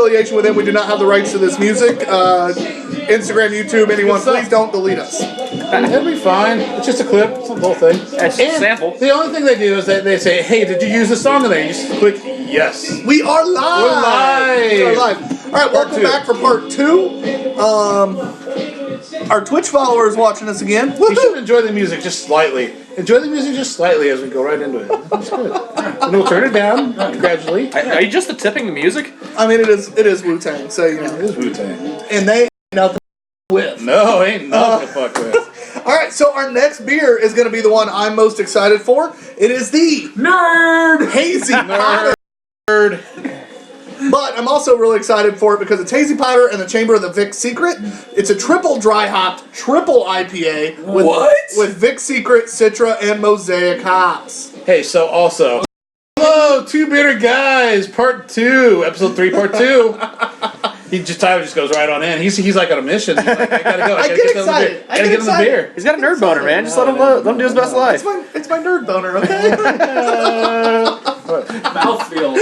affiliation with him. We do not have the rights to this music. Instagram, YouTube, anyone, please don't delete us. It'll be fine. It's just a clip. It's not the whole thing. It's a sample. The only thing they do is that they say, hey, did you use the song? And they just click yes. We are live. We're live. We are live. All right, welcome back for part 2. Our Twitch followers watching us again. You should enjoy the music just slightly. Enjoy the music just slightly as we go right into it. That's good. And we'll turn it down gradually. Are you just tipping the music? I mean, it is Wu-Tang, so you know. It is Wu-Tang. And they ain't nothing with. No, ain't nothing to fuck with. All right, so our next beer is going to be the one I'm most excited for. It is the Nerd Hazy Nerd. But I'm also really excited for it because it's Hazy Powder and the Chamber of the Vic Secret. It's a triple dry hopped, triple IPA with Vic Secret, Citra, and Mosaic hops. Hey, so also, hello, Two Bitter Guys, part 2, episode 3, part 2. Tyler just goes right on in. He's like on a mission. He's like, I gotta go. I get excited. I gotta get him the beer. He's got a nerd boner, man. Just let him do his best life. It's my nerd boner, okay? Mouthfeel.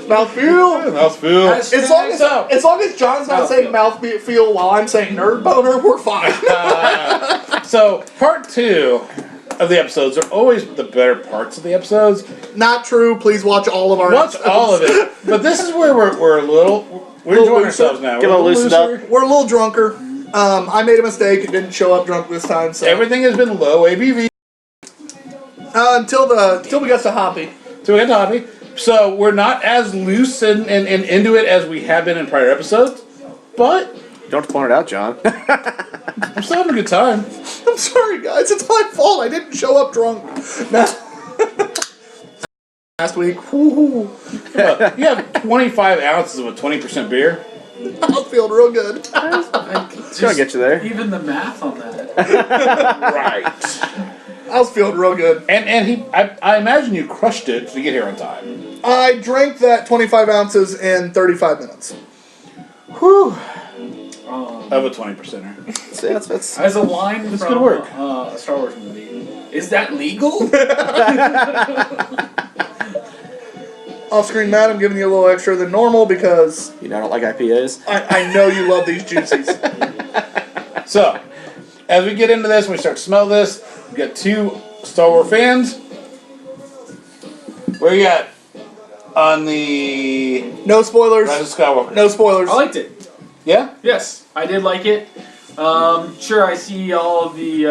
Mouthfeel. As long as John's not saying mouthfeel while I'm saying nerd boner, we're fine. So part 2 of the episodes are always the better parts of the episodes. Not true. Please watch all of our episodes. Watch all of it. But this is where we're enjoying ourselves now. Get a little loosened up. We're a little drunker. I made a mistake. It didn't show up drunk this time. So everything has been low ABV until we got to hoppy. So we're not as loose and into it as we have been in prior episodes. But you don't have to point it out, John. I'm still having a good time. I'm sorry, guys. It's my fault. I didn't show up drunk. Last week. You have 25 ounces of a 20% beer. I'm feeling real good. It's gonna get you there. Even the math on that. Right. I was feeling real good. And I imagine you crushed it to get here on time. I drank that 25 ounces in 35 minutes. Whew. Of a 20%er. That's as a line that's from good work. A Star Wars movie. Is that legal? Off-screen, Matt, I'm giving you a little extra than normal because you don't like IPAs. I know you love these juicies. So, as we get into this and we start to smell this, we got 2 Star Wars fans. Where you at on the no spoilers? Rise of Skywalker. No spoilers. I liked it. Yeah? Yes, I did like it. Sure, I see all of the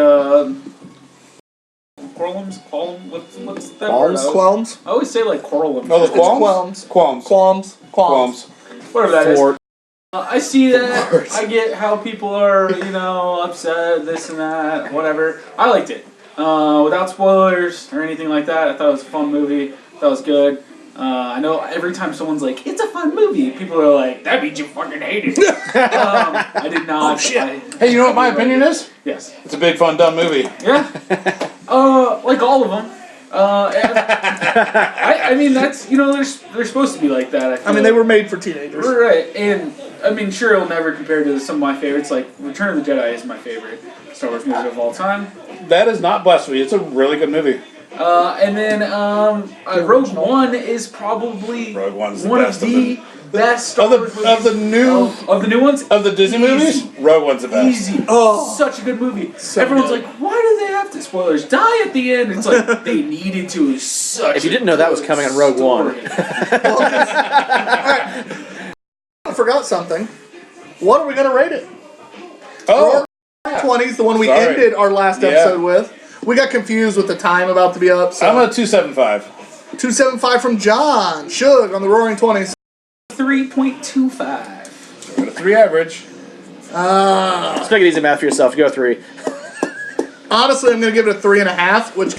qualms. What's that word? Qualms? I always say like qualms. Oh, the qualms? Qualms. Whatever that is. I see that. I get how people are, upset, this and that, whatever. I liked it. Without spoilers or anything like that, I thought it was a fun movie. I thought it was good. I know every time someone's like, it's a fun movie, people are like, that means you fucking hate it. I did not. Oh, shit. Hey, you know what my opinion is? Yes. It's a big, fun, dumb movie. Yeah. Like all of them. I mean, that's, they're supposed to be like that. I mean, they were made for teenagers. Right. And, I mean, sure, it'll never compare to some of my favorites. Like, Return of the Jedi is my favorite Star Wars movie of all time. That is not blasphemy. It's a really good movie. And then Rogue One is probably one of the best Star Wars movies. Of the new ones? Of the Disney movies? Rogue One's the best. Easy. Oh. Such a good movie. Everyone's like, why do they have to, spoilers, die at the end? It's like, they needed to. It's such If you didn't know that was coming on Rogue One. I forgot something. What are we going to rate it? Oh. 20's the one we ended our last episode with. We got confused with the time about to be up. So. I'm a 275. 275 from John. Shug on the Roaring 20s. 3.25. So we're at a 3 average. Let's make it easy math for yourself. Go 3. Honestly, I'm going to give it a 3.5, which is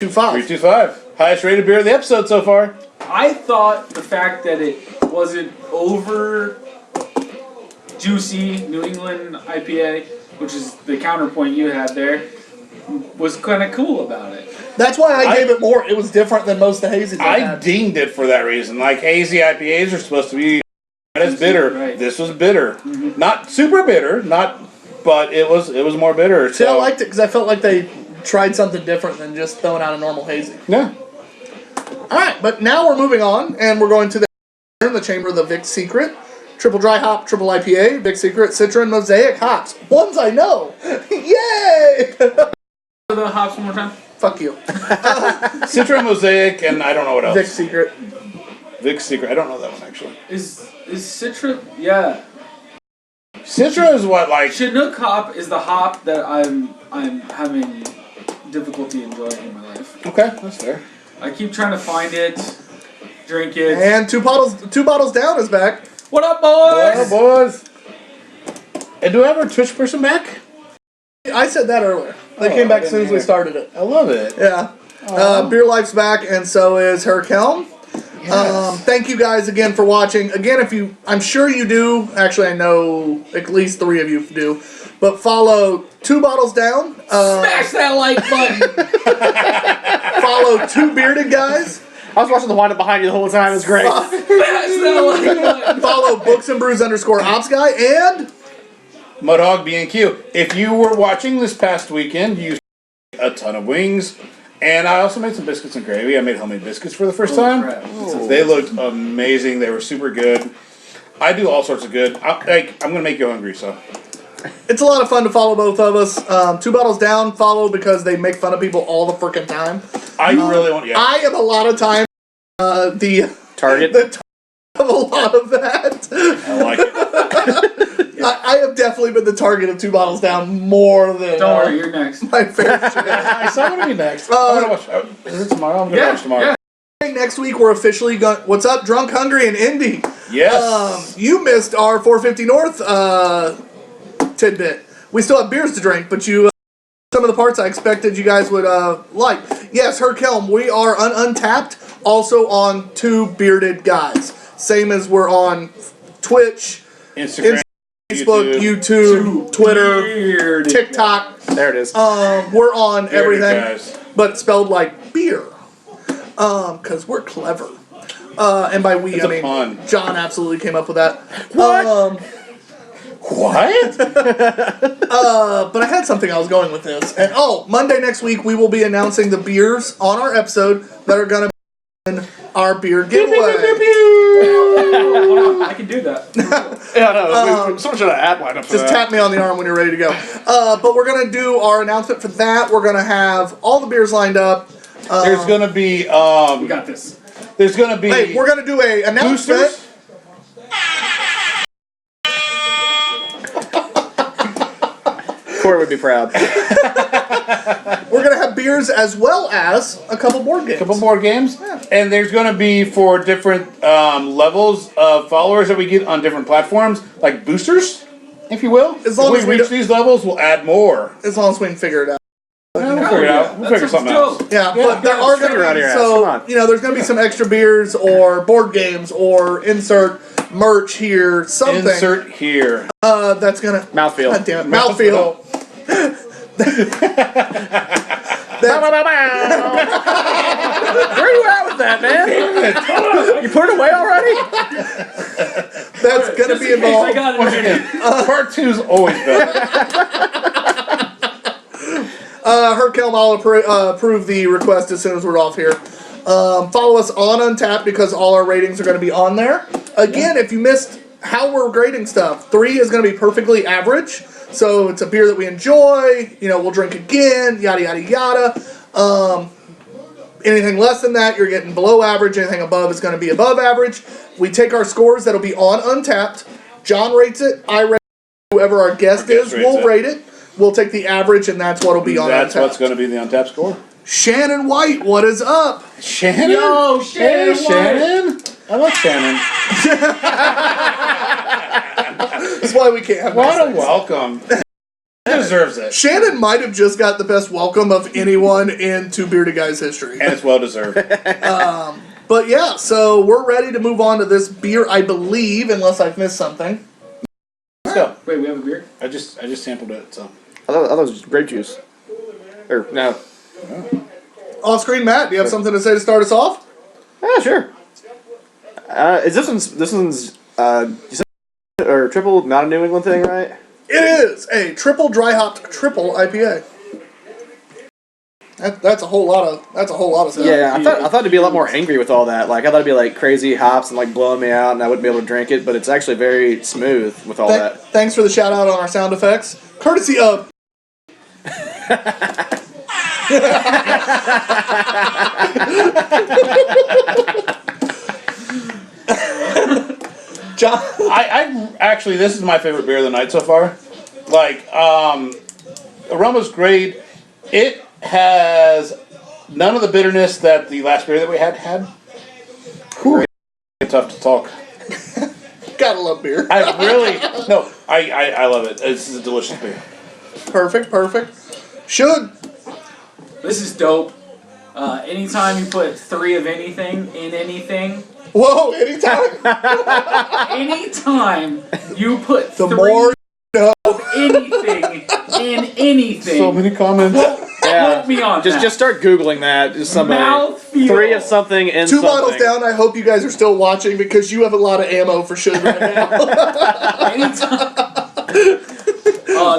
2.5. 3.25. Highest rated beer of the episode so far. I thought the fact that it wasn't over juicy New England IPA, which is the counterpoint you had there, was kind of cool about it. That's why I gave it more. It was different than most of the hazies I had. Dinged it for that reason. Like, hazy IPAs are supposed to be as bitter. Right. This was bitter. Mm-hmm. Not super bitter, but it was more bitter. See, I liked it because I felt like they tried something different than just throwing out a normal hazy. Yeah. All right, but now we're moving on, and we're going to the chamber of the Vic Secret. Triple dry hop, triple IPA, Vic Secret, Citra, and Mosaic hops. Ones I know. Yay! The hops one more time. Fuck you. Citra, Mosaic, and I don't know what else. Vic Secret. Vic Secret. I don't know that one actually. Is Citra? Yeah. Citra is what like. Chinook hop is the hop that I'm having difficulty enjoying in my life. Okay, that's fair. I keep trying to find it, drink it. And two bottles down is back. What up, boys? Well, boys. And do I have our Twitch person back? I said that earlier. They came back as soon as we started it. I love it. Yeah. Beer Life's back, and so is Her Kelm. Yes. Thank you guys again for watching. Again, I'm sure you do. Actually, I know at least 3 of you do. But follow Two Bottles Down. Smash that like button. Follow Two Bearded Guys. I was watching the wind up behind you the whole time. It was great. Smash that like button. Follow Books and Brews _Ops Guy and Mudhog B&Q. If you were watching this past weekend, you a ton of wings. And I also made some biscuits and gravy. I made homemade biscuits for the first time. Crap. They looked amazing. They were super good. I do all sorts of good. I'm going to make you hungry, so. it's a lot of fun to follow both of us. Two Bottles Down follow because they make fun of people all the frickin' time. I really want. Yeah. I am a lot of time the Target. the of a lot of that. I like it. I have definitely been the target of Two Bottles Down more than Don't worry, you're next. my fair share. I'm going to be next. I'm going to watch. Is it tomorrow? I'm going to watch tomorrow. Yeah. Next week we're officially going. What's up, Drunk, Hungry, and Indie? Yes. You missed our 450 North tidbit. We still have beers to drink, but you some of the parts I expected you guys would like. Yes, Her Kelm. We are on Untapped, also on Two Bearded Guys. Same as we're on Twitch, Instagram, Facebook, YouTube, Twitter, TikTok. There it is. We're on Bearded everything, Guys. but it's spelled like beer. Because we're clever. And by we, It's I a mean pun. John absolutely came up with that. What? What? But I had something I was going with this. And Monday next week we will be announcing the beers on our episode that are going to be in our beer giveaway. I can do that. Yeah, no. Someone should have app lined up for Just that. tap me on the arm when you're ready to go. But we're going to do our announcement for that. We're going to have all the beers lined up. There's going to be. We got this. There's going to be. Hey, we're going to do a announcement. boosters. Corey would be proud. We're going to have beers as well as a couple board games. Couple more games, and there's going to be for different levels of followers that we get on different platforms, like boosters, if you will. As long if as we we reach don't- these levels, we'll add more. As long as we can figure it out. We'll figure it out. We'll figure something else. Yeah, but there are going figure out to your be ass. Come so on. there's going to be some extra beers or board games or insert merch here, something. Insert here. That's going to Mouthfeel. God damn it, mouthfeel. Where are you at with that, man? You put it away already? That's going to be I involved. got it. Once again, part 2's always better. Her Kelm, I'll approve the request as soon as we're off here. Follow us on Untapped because all our ratings are going to be on there. Again, if you missed how we're grading stuff, 3 is going to be perfectly average. So it's a beer that we enjoy. We'll drink again. Yada yada yada. Anything less than that, you're getting below average. Anything above is going to be above average. We take our scores that'll be on Untapped. John rates it. I rate it. Whoever our guest is will rate it. We'll take the average, and that's what'll be on That's Untapped. what's going to be the Untapped score. Shannon White, what is up? Shannon? Yo, Shannon Hey, Shannon. I like Shannon. That's why we can't have What a nice things. welcome. He deserves it. Shannon might have just got the best welcome of anyone in Two Bearded Guys history. And it's well deserved. But yeah, so we're ready to move on to this beer, I believe, unless I've missed something. Let's go. Wait, we have a beer? I just sampled it, so. I thought it was just grape juice. Or, no. Off screen, Matt, do you have something to say to start us off? Yeah, sure. Is this one's, you said, or triple, not a New England thing, right? It is a triple dry hopped triple IPA. That's a whole lot of stuff. Yeah, I thought it'd be a lot more angry with all that. Like I thought it'd be like crazy hops and like blowing me out, and I wouldn't be able to drink it. But it's actually very smooth with all that. Thanks for the shout out on our sound effects, courtesy of. John, I actually, this is my favorite beer of the night so far. Like, aroma's great. It has none of the bitterness that the last beer that we had. Whew. It's tough to talk. gotta love beer. I love it. This is a delicious beer. Perfect. Should. This is dope. Anytime you put 3 of anything in anything. Whoa! Anytime. Anytime you put The 3 more of anything in anything. So many comments. Quote me on that. Just start Googling that. Just somebody. Mouthfeel. 3 of something in 2 something. bottles down. I hope you guys are still watching because you have a lot of ammo for should right now. Anytime.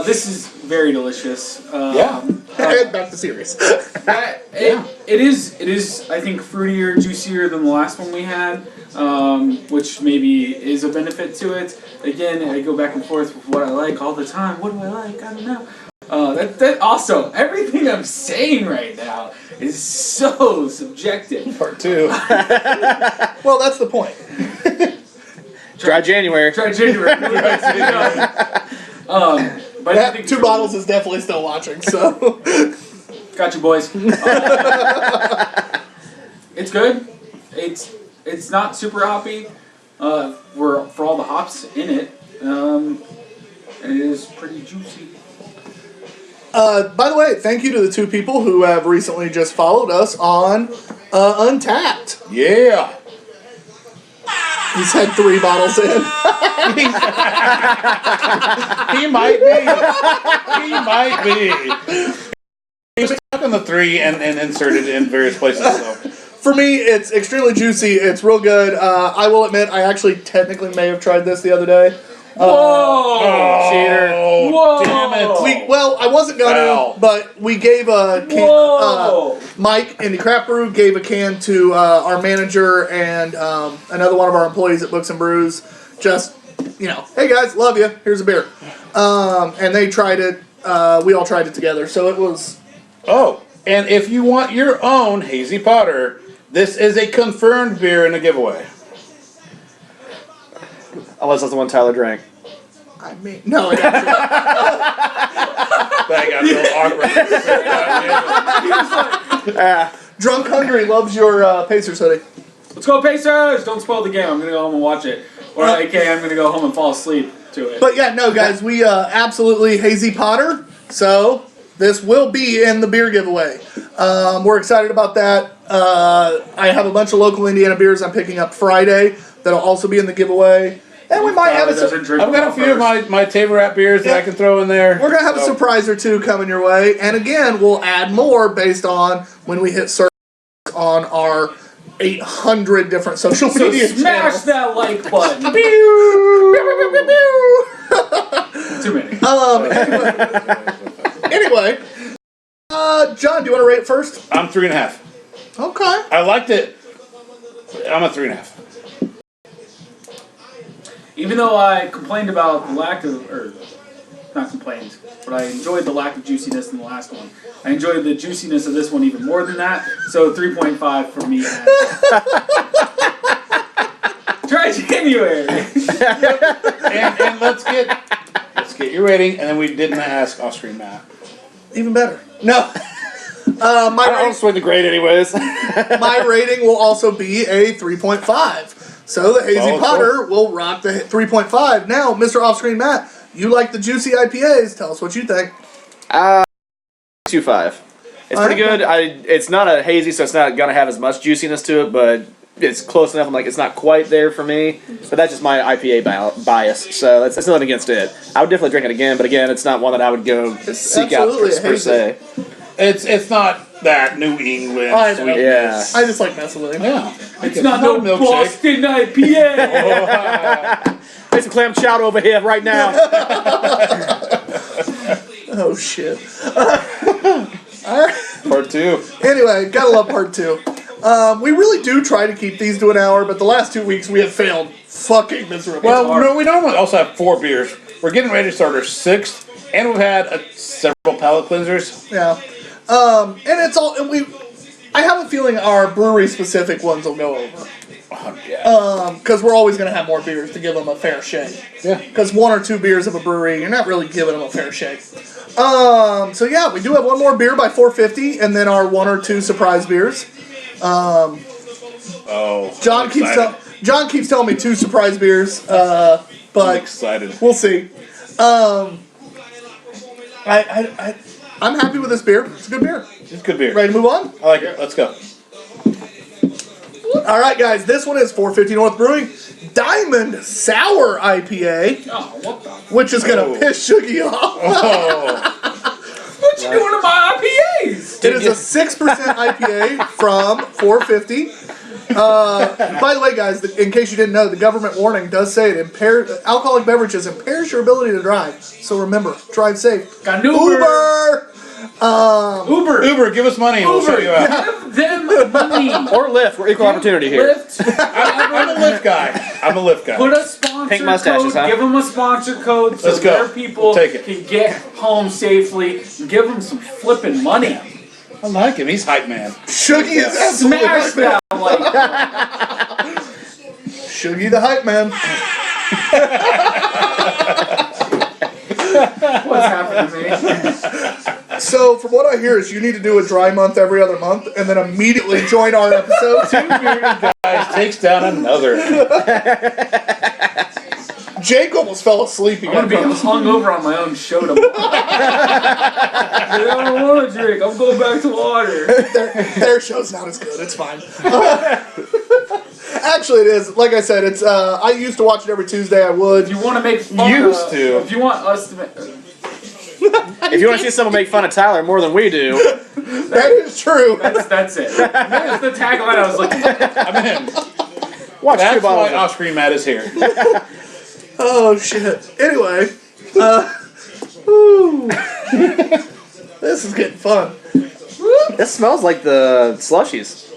This is very delicious. Yeah. And back to serious. It is. I think fruitier, juicier than the last one we had, which maybe is a benefit to it. Again, I go back and forth with what I like all the time. What do I like? I don't know. That also everything I'm saying right now is so subjective. Part 2. Well, that's the point. Dry January. Try January. But I think 2 bottles is definitely still watching. So. Got you, boys. It's good. It's not super hoppy. For all the hops in it, it is pretty juicy. By the way, thank you to the 2 people who have recently just followed us on Untapped. Yeah. He's had 3 bottles in. He might be. He stuck on the 3 and inserted in various places. So. For me, it's extremely juicy. It's real good. I will admit, I actually technically may have tried this the other day. Whoa! Cheater. Whoa! Damn it. I wasn't gonna, Wow. but we gave a can. Whoa! Mike in the Craft Brew gave a can to our manager and another one of our employees at Books and Brews. Just, hey guys, love you. Here's a beer. And they tried it. We all tried it together. So it was. Oh, and if you want your own Hazy Potter, this is a confirmed beer in a giveaway. Unless that's the one Tyler drank. I mean, no, it actually. That got real awkward. Drunk Hungry loves your Pacers hoodie. Let's go Pacers! Don't spoil the game. I'm gonna go home and watch it. Or I'm gonna go home and fall asleep to it. But yeah, no, guys, we absolutely Hazy Potter. So this will be in the beer giveaway. We're excited about that. I have a bunch of local Indiana beers I'm picking up Friday that'll also be in the giveaway. And we might have I've got a few of my table wrap beers that I can throw in there. We're going to have a surprise or 2 coming your way. And again, we'll add more based on when we hit search on our 800 different social media smash channels. that like button. Too many. Anyway, John, do you want to rate it first? I'm 3.5. Okay. I liked it. I'm a 3.5. Even though I complained about the lack of, or not complained, but I enjoyed the lack of juiciness in the last one. I enjoyed the juiciness of this one even more than that. So 3.5 for me. Try January. and let's get your rating, and then we didn't ask off-screen Matt. Even better. No. I don't swing the grade anyways. My rating will also be a 3.5. So the Hazy Potter will rock the 3.5. Now, Mr. Offscreen Matt, you like the juicy IPAs. Tell us what you think. 2.5. It's pretty good. It's not a hazy, so it's not gonna have as much juiciness to it, but it's close enough. I'm like, it's not quite there for me. But that's just my IPA bias. So that's nothing against it. I would definitely drink it again, but again, it's not one that I would go seek out per se. It's not that New England sweetness. I just like messing with him. Yeah. It's not no Boston IPA. Make some clam chowder over here right now. Oh, shit. All right. Part 2. Anyway, gotta love part 2. We really do try to keep these to an hour, but the last 2 weeks we have failed fucking miserably. Well, no, we normally also have 4 beers. We're getting ready to start our 6th, and we've had several palate cleansers. Yeah. And it's all, and I have a feeling our brewery specific ones will go over. Oh, yeah. Because we're always going to have more beers to give them a fair shake. Yeah. Because 1 or 2 beers of a brewery, you're not really giving them a fair shake. So yeah, we do have one more beer by 450, and then our 1 or 2 surprise beers. John keeps telling me 2 surprise beers, but I'm excited. we'll see. I'm happy with this beer. It's a good beer. It's good beer. Ready to move on? I like it. Let's go. All right, guys. This one is 450 North Brewing Diamond Sour IPA, Oh, what the? which is gonna Oh. piss Shugi off. Oh. What you doing to my IPAs? It is a 6% IPA from 450. By the way, guys, in case you didn't know, the government warning does say it alcoholic beverages impairs your ability to drive. So remember, drive safe. Got an Uber. Uber, give us money. We'll show you out. Give them money. Or Lyft. We're equal opportunity here. Lyft. I'm a Lyft guy. Put a sponsor Pink mustaches, code. huh? Give them a sponsor code so Let's go. their people We'll take it. can get home safely. Give them some flipping money. I like him. He's hype man. Shuggy is absolutely Smash hype man. that like Shuggy the hype man. what's happening to me? So, from what I hear, is you need to do a dry month every other month, and then immediately join our episode. 2 bearded guys takes down another. Jake almost fell asleep. I'm gonna be hungover on my own show tomorrow. I don't want to drink. I'm going back to water. Their show's not as good. It's fine. Actually, it is. Like I said, it's. I used to watch it every Tuesday. I would. If you want to make fun Used to. If you want us to make... If you want to see someone make fun of Tyler more than we do, That is true. That's it. That's the tagline I was looking for. I'm in. watch 2 That's bottles. why Off-Screen Matt is here. Oh shit. Anyway, whew. This is getting fun. This smells like the slushies.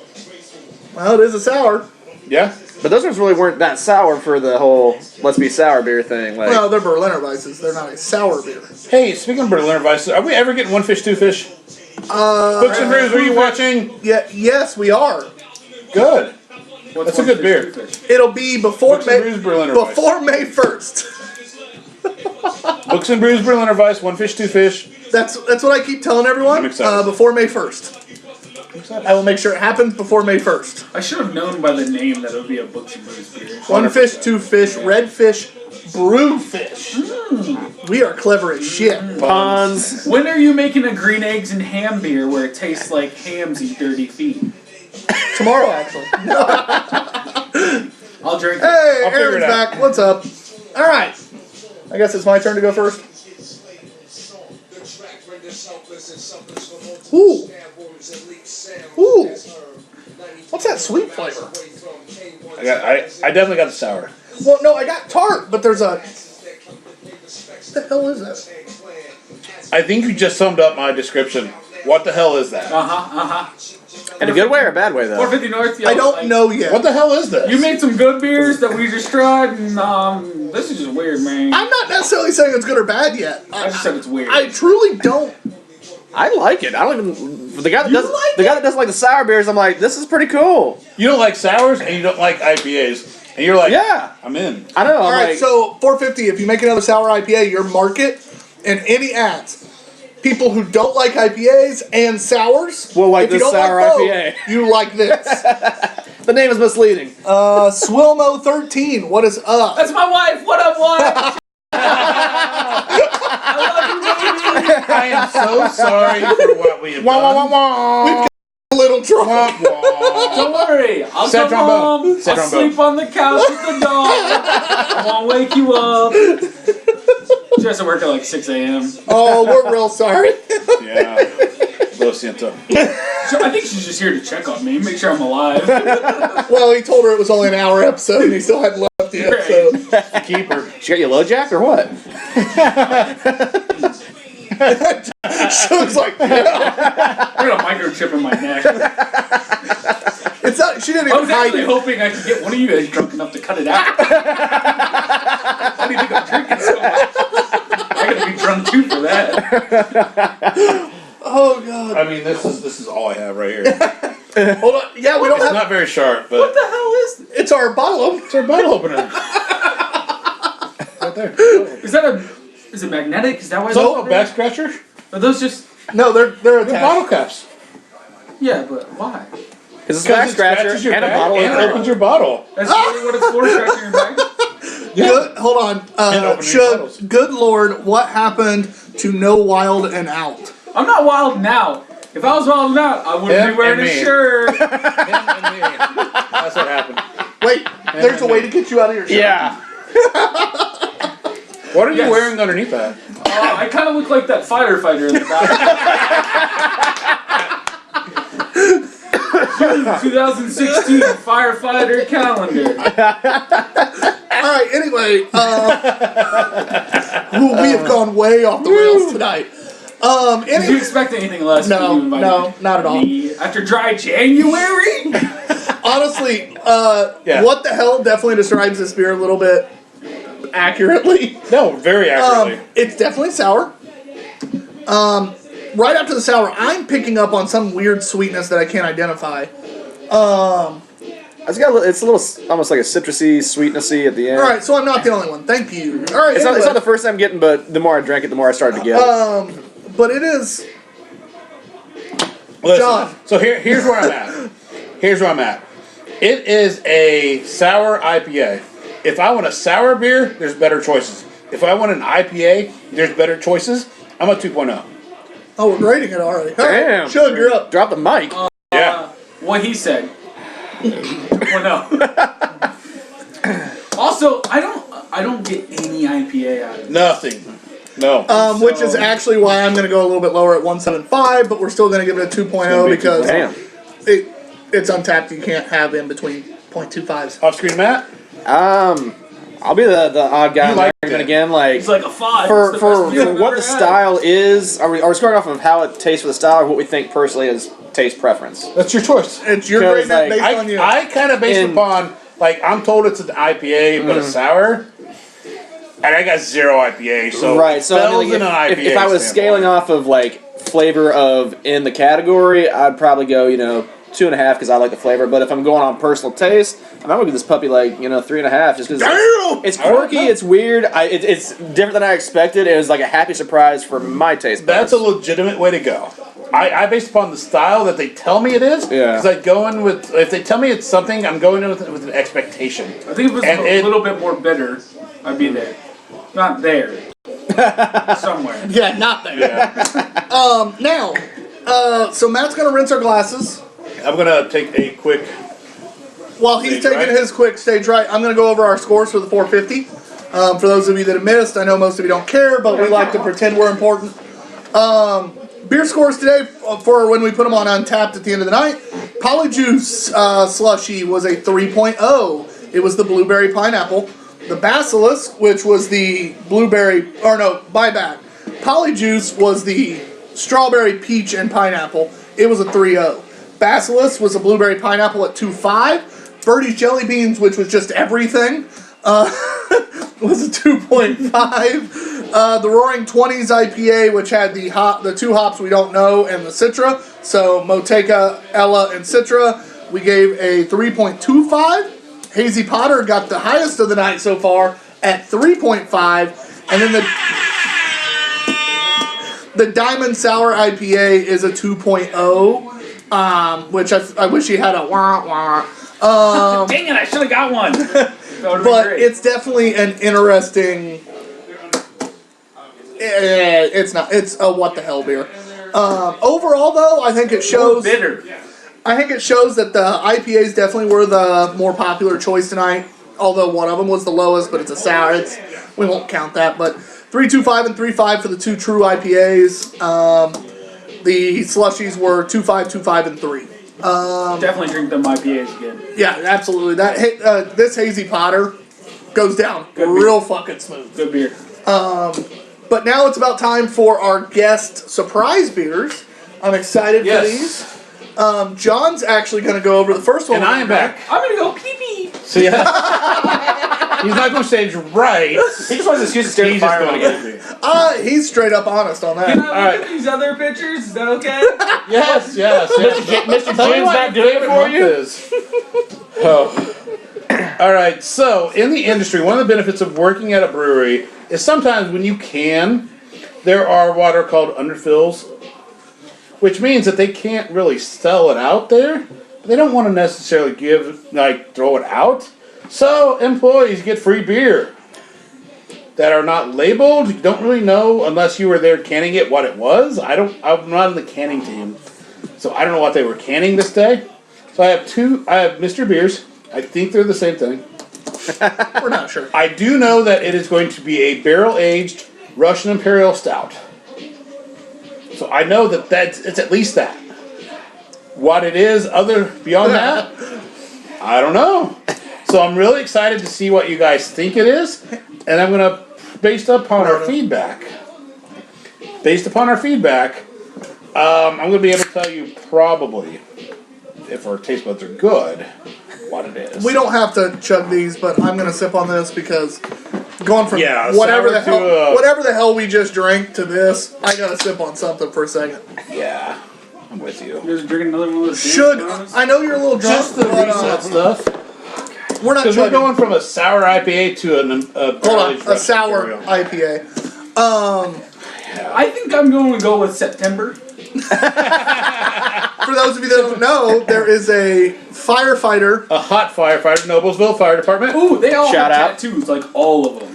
Well, it is a sour. Yeah? But those ones really weren't that sour for the whole let's be sour beer thing. Like, Well, they're Berliner Weisses. They're not a sour beer. Hey, speaking of Berliner Weiss, are we ever getting 1 fish, 2 fish? Books and Brews, are you watching? Yeah. Yes, we are. Good. What's That's a good beer. It'll be before Books and May. Brews Berliner Weiss. Before May 1st. Books and Brews Berliner Weiss, 1 fish, 2 fish. That's what I keep telling everyone. I'm excited. Before May 1st. I will make sure it happens before May 1st. I should have known by the name that it would be a Books and Brews beer. 1 fish, 2 fish, red fish, brew fish. We are clever as shit. puns. When are you making a green eggs and ham beer where it tastes like hams eat dirty feet? Tomorrow, actually. I'll drink it. Hey, I'll figure Aaron's it out. back. What's up? All right. I guess it's my turn to go first. Ooh. Ooh. What's that sweet flavor? I definitely got the sour. Well, no, I got tart, but there's a... What the hell is that? I think you just summed up my description. What the hell is that? In a good way or a bad way, though? 450 North. Yo, I don't know yet. What the hell is this? You made some good beers that we just tried, and this is just weird, man. I'm not necessarily saying it's good or bad yet. I just said it's weird. I truly don't. I like it. I don't even... The guy that You does like the guy that doesn't like the sour beers, I'm like, this is pretty cool. You don't like sours and you don't like IPAs. And you're like, Yeah. I'm in. I don't know. All I'm right, like, so 450, if you make another sour IPA, your market and any ads, people who don't like IPAs and sours, Will like if you this don't sour like both, IPA. you like this. the name is misleading. Swilmo 13, what is up? That's my wife. What up, wife? I love you, baby. I am so sorry for what we have done. A little drunk. Don't worry. I'll Sad come trombone. home. Sad I'll trombone. sleep on the couch with the dog. I won't wake you up. She has to work at like 6 a.m. Oh, we're real sorry. Yeah. Lo siento. So I think she's just here to check on me, make sure I'm alive. Well, he told her it was only an hour episode and he still hadn't left yet, so. Keep her. She got you low jack or what? Shug's like, yeah. I got a microchip in my neck. It's not. She didn't I even was hide actually it. hoping I could get one of you guys drunk enough to cut it out. Why do you think I'm drinking so much? I gotta be drunk too for that. Oh god. I mean, this is all I have right here. Hold on. Yeah, we don't It's have. not very sharp, but What the hell is this? It's our bottle opener. it's our bottle opener. Right there. Is it magnetic? Is that why It's also a back scratcher. Are those just... No, they're They're attached. bottle caps. Yeah, but why? It's a back it scratcher scratches your and a back bottle and opener. opens your bottle. That's really what it's for, scratching your back? Good. Hold on. And opening Shug, bottles. good lord, what happened to No Wild and Out? I'm not wild now. If I was wild out, I wouldn't Him be wearing a and me. shirt. Him and me. That's what happened. Wait, there's a way to get you out of your shirt. Yeah. What are you Yes. wearing underneath that? I kind of look like that firefighter in the back. 2016 firefighter calendar. All right. Anyway, we have gone way off the rails tonight. Did you Anyway, expect anything less? when you invited no, not at all. me after dry January? Honestly, Yeah. what the hell definitely describes this beer a little bit accurately. No, very accurately. It's definitely sour. Right after the sour, I'm picking up on some weird sweetness that I can't identify. It's got it's a little almost like a citrusy, sweetnessy at the end. All right, so I'm not the only one. Thank you. All right, It's not anyway. the first time getting, but the more I drank it, the more I started to get. But it is. Listen, John. so here's where I'm at. Here's where I'm at. It is a sour IPA. If I want a sour beer, there's better choices. If I want an IPA, there's better choices. I'm a 2.0. Oh, we're grading it already. All right, Damn. Shug, you're up. Drop the mic. Yeah. What he said. Well, no. Also, I don't get any IPA out of it. Nothing. No. Which is actually why I'm going to go a little bit lower at 175, but we're still going to give it a 2.0 because Damn. it's untapped. You can't have in between 0.25s. Off screen, Matt. I'll be the odd guy. You on liked there, but it. again, like It's like a 5. for It's the best beer for I've what ever the had. style is, are we going off of how it tastes for the style, or what we think personally is taste preference? That's your choice. It's your Because, grading it like, based on you. I kind of base it In- upon, like, I'm told it's an IPA, but a sour. And I got 0 IPA, so Right. So I bells mean, in an like, IPA if I was scaling off of like flavor of in the category, I'd probably go 2.5 because I like the flavor. But if I'm going on personal taste, I'm gonna give this puppy 3.5 just because Damn! it's quirky, it's weird, it's different than I expected. It was like a happy surprise for my taste buds. That's a legitimate way to go. I based upon the style that they tell me it is. Yeah. Because I go in with, if they tell me it's something, I'm going in with an expectation. I think if it was And a it- little bit more bitter, I'd be there. Not there. Somewhere. Yeah, not there. Yeah. Now, so Matt's going to rinse our glasses. I'm going to take a quick. While he's Stage taking right. his quick stage right, I'm going to go over our scores for the 450. For those of you that have missed, I know most of you don't care, but we like to pretend we're important. Beer scores today for when we put them on Untapped at the end of the night. Polyjuice Slushy was a 3.0. It was the blueberry pineapple. The Basilisk, which was the blueberry, or no, buyback. Polyjuice was the strawberry, peach, and pineapple. It was a 3.0. Basilisk was a blueberry pineapple at 2.5. Bertie's Jelly Beans, which was just everything, was a 2.5. The Roaring 20s IPA, which had the 2 hops we don't know, and the Citra. So Moteca, Ella, and Citra, we gave a 3.25. Hazy Potter got the highest of the night so far at 3.5. And then the Diamond Sour IPA is a 2.0, which I wish he had a wah wah. Dang it, I should have got one. That would've been But great. it's definitely an interesting. It's not. It's a what the hell beer. Overall, though, I think it shows. bitter. I think it shows that the IPAs definitely were the more popular choice tonight. Although one of them was the lowest, but it's a sour. We won't count that. But 3.25 and 3.5 for the 2 true IPAs. The slushies were 2.5, 2.5, and 3. Definitely drink them IPAs again. Yeah, absolutely. This Hazy Potter goes down Good real fucking smooth. Good beer. But now it's about time for our guest surprise beers. I'm excited for these. John's actually going to go over the first one. And I am back. I'm gonna go pee-pee. So yeah. He's not going to stage right. He just wants an excuse to stare at the He's fire just when going he to gets get He's straight up honest on that. Can I look Alright. at these other pictures? Is that okay? Yes. Mr. Tell me Jim's what not your doing it favorite for month you? is. Oh. All right. So in the industry, one of the benefits of working at a brewery is sometimes when you can, there are what are called underfills, which means that they can't really sell it out there. But they don't want to necessarily throw it out. So employees get free beer that are not labeled. You don't really know unless you were there canning it what it was. I'm not in the canning team, so I don't know what they were canning this day. So I have Mr. Beers. I think they're the same thing. We're not sure. I do know that it is going to be a barrel-aged Russian Imperial Stout. So I know that it's at least that. What it is beyond that, I don't know. So I'm really excited to see what you guys think it is, and I'm gonna, based upon our feedback, I'm gonna be able to tell you probably, if our taste buds are good, what it is. We don't have to chug these, but I'm going to sip on this because going from whatever sour the hell we just drank to this, I got to sip on something for a second. Yeah, I'm with you. You're just drinking another one of those. I know you're a little drunk, Just the but, reset stuff. We're not Because we're chugging. going from a sour IPA to A sour IPA. I think I'm going to go with September. For those of you that don't know, there is a firefighter. A hot firefighter, Noblesville Fire Department. Ooh, they all Shout have out. tattoos, like all of them.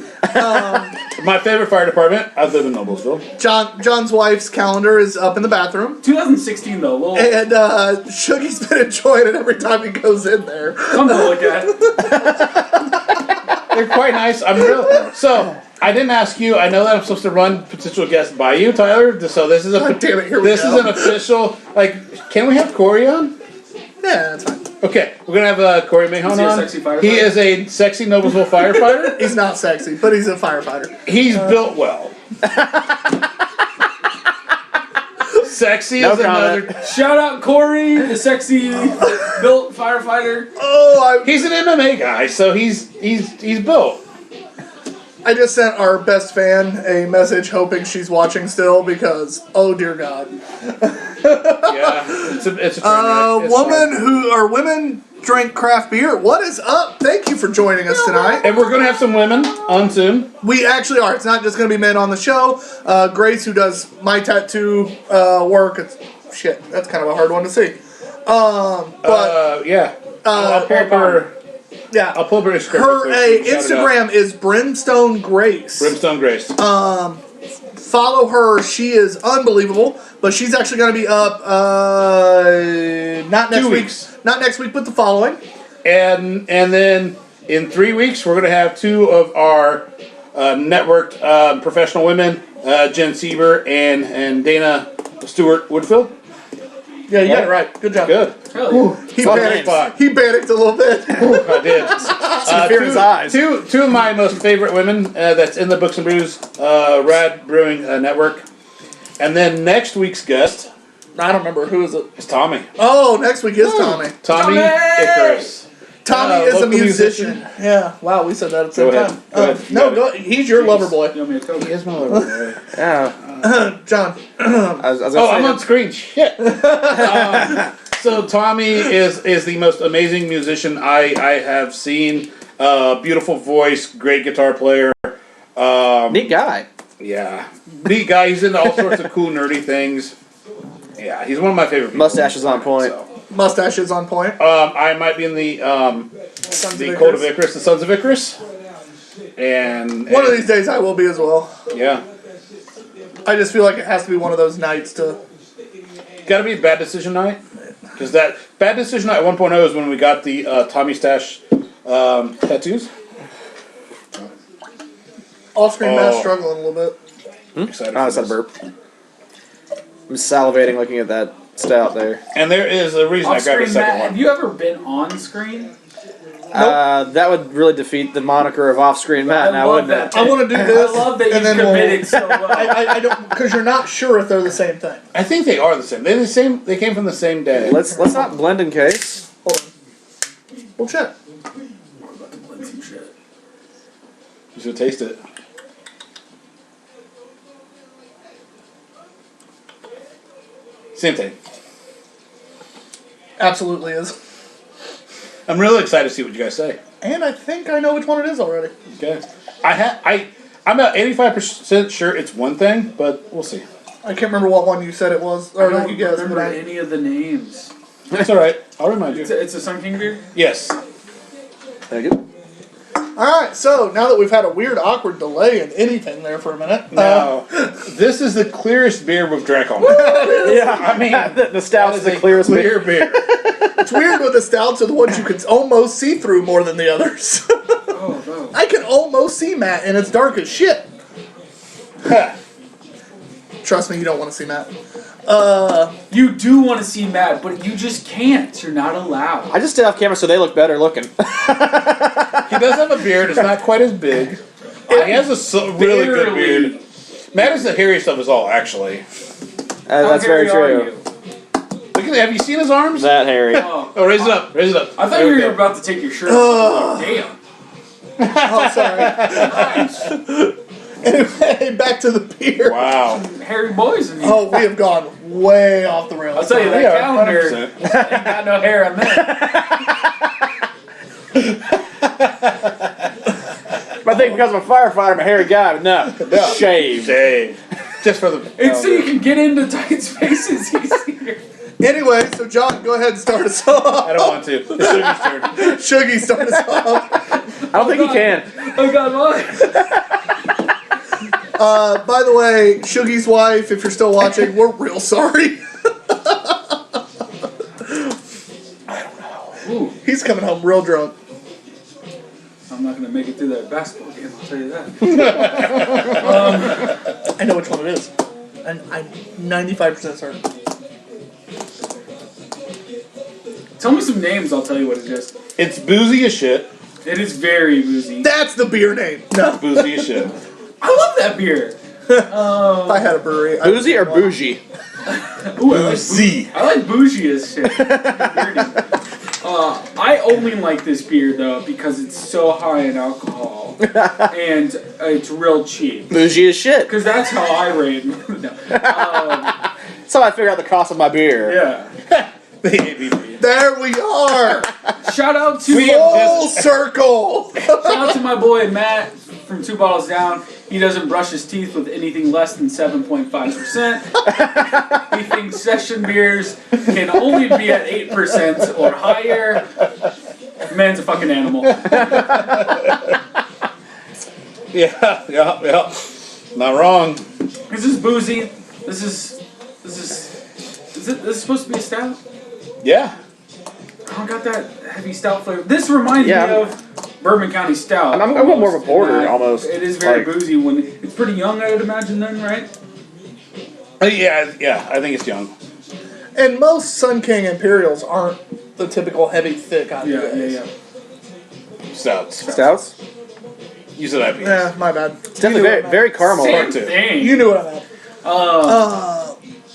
My favorite fire department. I live in Noblesville. John's wife's calendar is up in the bathroom. 2016 though, little And Shugi's been enjoying it every time he goes in there. something to look at. They're quite nice. So I didn't ask you. I know that I'm supposed to run potential guests by you, Tyler. So this is God damn it, here we this go. is an official. Can we have Corey on? Yeah, that's fine. Okay, we're gonna have Corey Mahon Is he a on. sexy firefighter? He is a sexy Noblesville firefighter. He's not sexy, but he's a firefighter. He's built well. Sexy No is another. comment. Shout out Corey, the sexy built firefighter. He's an MMA guy, so he's built. I just sent our best fan a message hoping she's watching still because, oh dear God. Yeah, it's a train wreck. It's Women drink craft beer. What is up? Thank you for joining us tonight. And we're gonna have some women on soon. We actually are. It's not just going to be men on the show. Grace, who does my tattoo work, that's kind of a hard one to see. Yeah. I'll pull up her. Yeah, I'll pull up her Instagram. Her real quick. Shout it out. Instagram is Brimstone Grace. Brimstone Grace. Follow her. She is unbelievable. But she's actually going to be up not next 2 week. weeks. Not next week, but the following. And then in 3 weeks, we're gonna have two of our networked professional women, Jen Sieber and Dana Stewart Woodfield. Yeah, you got it right. Good job. Good. Hell yeah. He Fuck panicked. spot. He panicked a little bit. I did. fear in his eyes. Two of my most favorite women that's in the Books and Brews Rad Brewing Network. And then next week's guest I don't remember. Who is it? is Tommy. Oh, next week is Tommy. Tommy Tommy! Icarus. Tommy is a local musician. musician. Yeah. Wow, we said that at the same Go ahead. time. Go ahead. No, Got go. He's your lover boy. You want me to cover? He is my little boy. Yeah. John. I was gonna Oh, say I'm on screen. Shit. So Tommy is the most amazing musician I have seen. Beautiful voice, great guitar player. neat guy. Yeah, neat guy. He's into all sorts of cool nerdy things. Yeah, he's one of my favorite people. Mustache is on point. So, Mustache is on point. I might be in the Sons the of Cult of Icarus. Icarus, the Sons of Icarus, and One of these days I will be as well. yeah, I just feel like it has to be one of those nights to. got to be Bad Decision Night, because that Bad Decision Night 1.0 is when we got the Tommy Stash tattoos. Off-screen Oh. Matt's struggling a little bit. Excited Oh, for it's not a this. burp. I'm salivating looking at that stout there. And there is a reason I grabbed a Off-screen, second Matt, have one. you ever been on screen? That would really defeat the moniker of off-screen Matt now, love wouldn't it? I want to do this. I love that and you then committed so well. I don't, because you're not sure if they're the same thing. I think they are the same. They're the same. They came from the same day. Let's not blend in case. Hold on. We'll check. You should taste it. Same thing. Absolutely is. I'm really excited to see what you guys say. And I think I know which one it is already. Okay. I'm about 85% sure it's one thing, but we'll see. I can't remember what one you said it was, I or don't that you guessed. remember But any of the names. That's all right. I'll remind you. It's a Sun King beer? Yes. Thank you. Alright, so now that we've had a weird, awkward delay in anything there for a minute. Now, this is the clearest beer we've drank all night. Yeah, I mean, the stout's that the is a clearest clear beer. It's weird with the stouts are the ones you can almost see through more than the others. Oh, no. I can almost see Matt, and it's dark as shit. Trust me, you don't want to see Matt. You do want to see Matt, but you just can't. You're not allowed. I just stay off camera so they look better looking. He does have a beard. It's not quite as big. He has a really good Barely. beard. Matt is the hairiest of us all, actually. That's very How hairy are true. you? Look at that. Have you seen his arms? That hairy. Oh, Oh, raise it up. Raise it up. I thought There you we were go. about to take your shirt off. Damn. Oh, sorry. Anyway, back to the beer. Wow. Hairy boys in here. Oh, we have gone way off the rails. I'll tell you, that Yeah, calendar 100%. ain't got no hair on that. I think because I'm a firefighter, I'm a hairy guy, but no. Shave. Shave. Just for the. It's so you can get into tight spaces easier. Anyway, so John, go ahead and start us off. I don't want to. It's Shugi's turn. Shugi, start us off. I don't think he can. Oh God, mine. By the way, Shugi's wife, if you're still watching, we're real sorry. Ooh, He's coming home real drunk. I'm not gonna make it through that basketball game. I'll tell you that. I know which one it is. And I'm 95% certain. Tell me some names. I'll tell you what it is. It's boozy as shit. It is very boozy. That's the beer name. No, Boozy as shit. I love that beer. if I had a brewery. I would Boozy or bougie? Ooh, Boozy. I like bougie as shit. I only like this beer though because it's so high in alcohol and it's real cheap. Bougie as shit. Because that's how I rate. No. That's how I figure out the cost of my beer. Yeah. There we are. Shout out to Full circle. shout out to my boy Matt from 2 Bottles Down. He doesn't brush his teeth with anything less than 7.5%. He thinks session beers can only be at 8% or higher. Man's a fucking animal. Yeah. Not wrong. This is boozy. This is supposed to be a stout? Yeah. I don't got that heavy stout flavor. This reminds me of Bourbon County Stout. I'm going more of a porter, almost. It is very Like- boozy when it's pretty young, I would imagine then, right? Yeah. I think it's young. And most Sun King Imperials aren't the typical heavy, thick IPAs. Yeah. Stouts. Stouts? You said IPAs. Yeah, my bad. It's definitely very caramel. Same Part two. thing. You knew what I meant.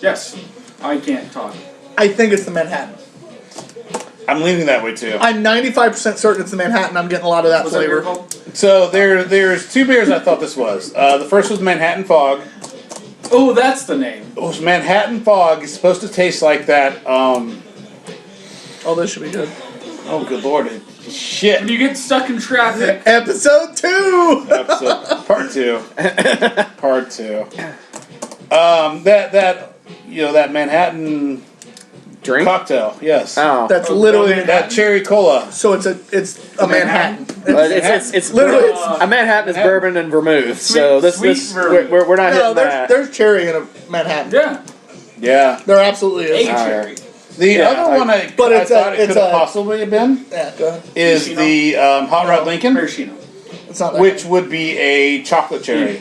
Yes. I can't talk. I think it's the Manhattan. I'm leaning that way too. I'm 95% certain it's the Manhattan. I'm getting a lot of that What's that beer flavor. called? So there's 2 beers I thought this was. The first was Manhattan Fog. Oh, that's the name. It was Manhattan Fog. It's supposed to taste like that. Oh, this should be good. Oh, good lord. Shit. When you get stuck in traffic. Episode 2! Episode part 2. Part 2. That Manhattan Drink? cocktail. Yes. Oh. That's literally That cherry cola. So it's a Manhattan. But it's literally a Manhattan is bourbon and vermouth, so Sweet this vermouth. we're not No, hitting that. there's cherry in a Manhattan. Yeah. Yeah. There absolutely is. A cherry. The Yeah, other one I but it's thought a- it could have possibly have been Yeah, go ahead. is Maraschino? the Hot Rod Lincoln, Maraschino. It's not that. which would be a chocolate cherry.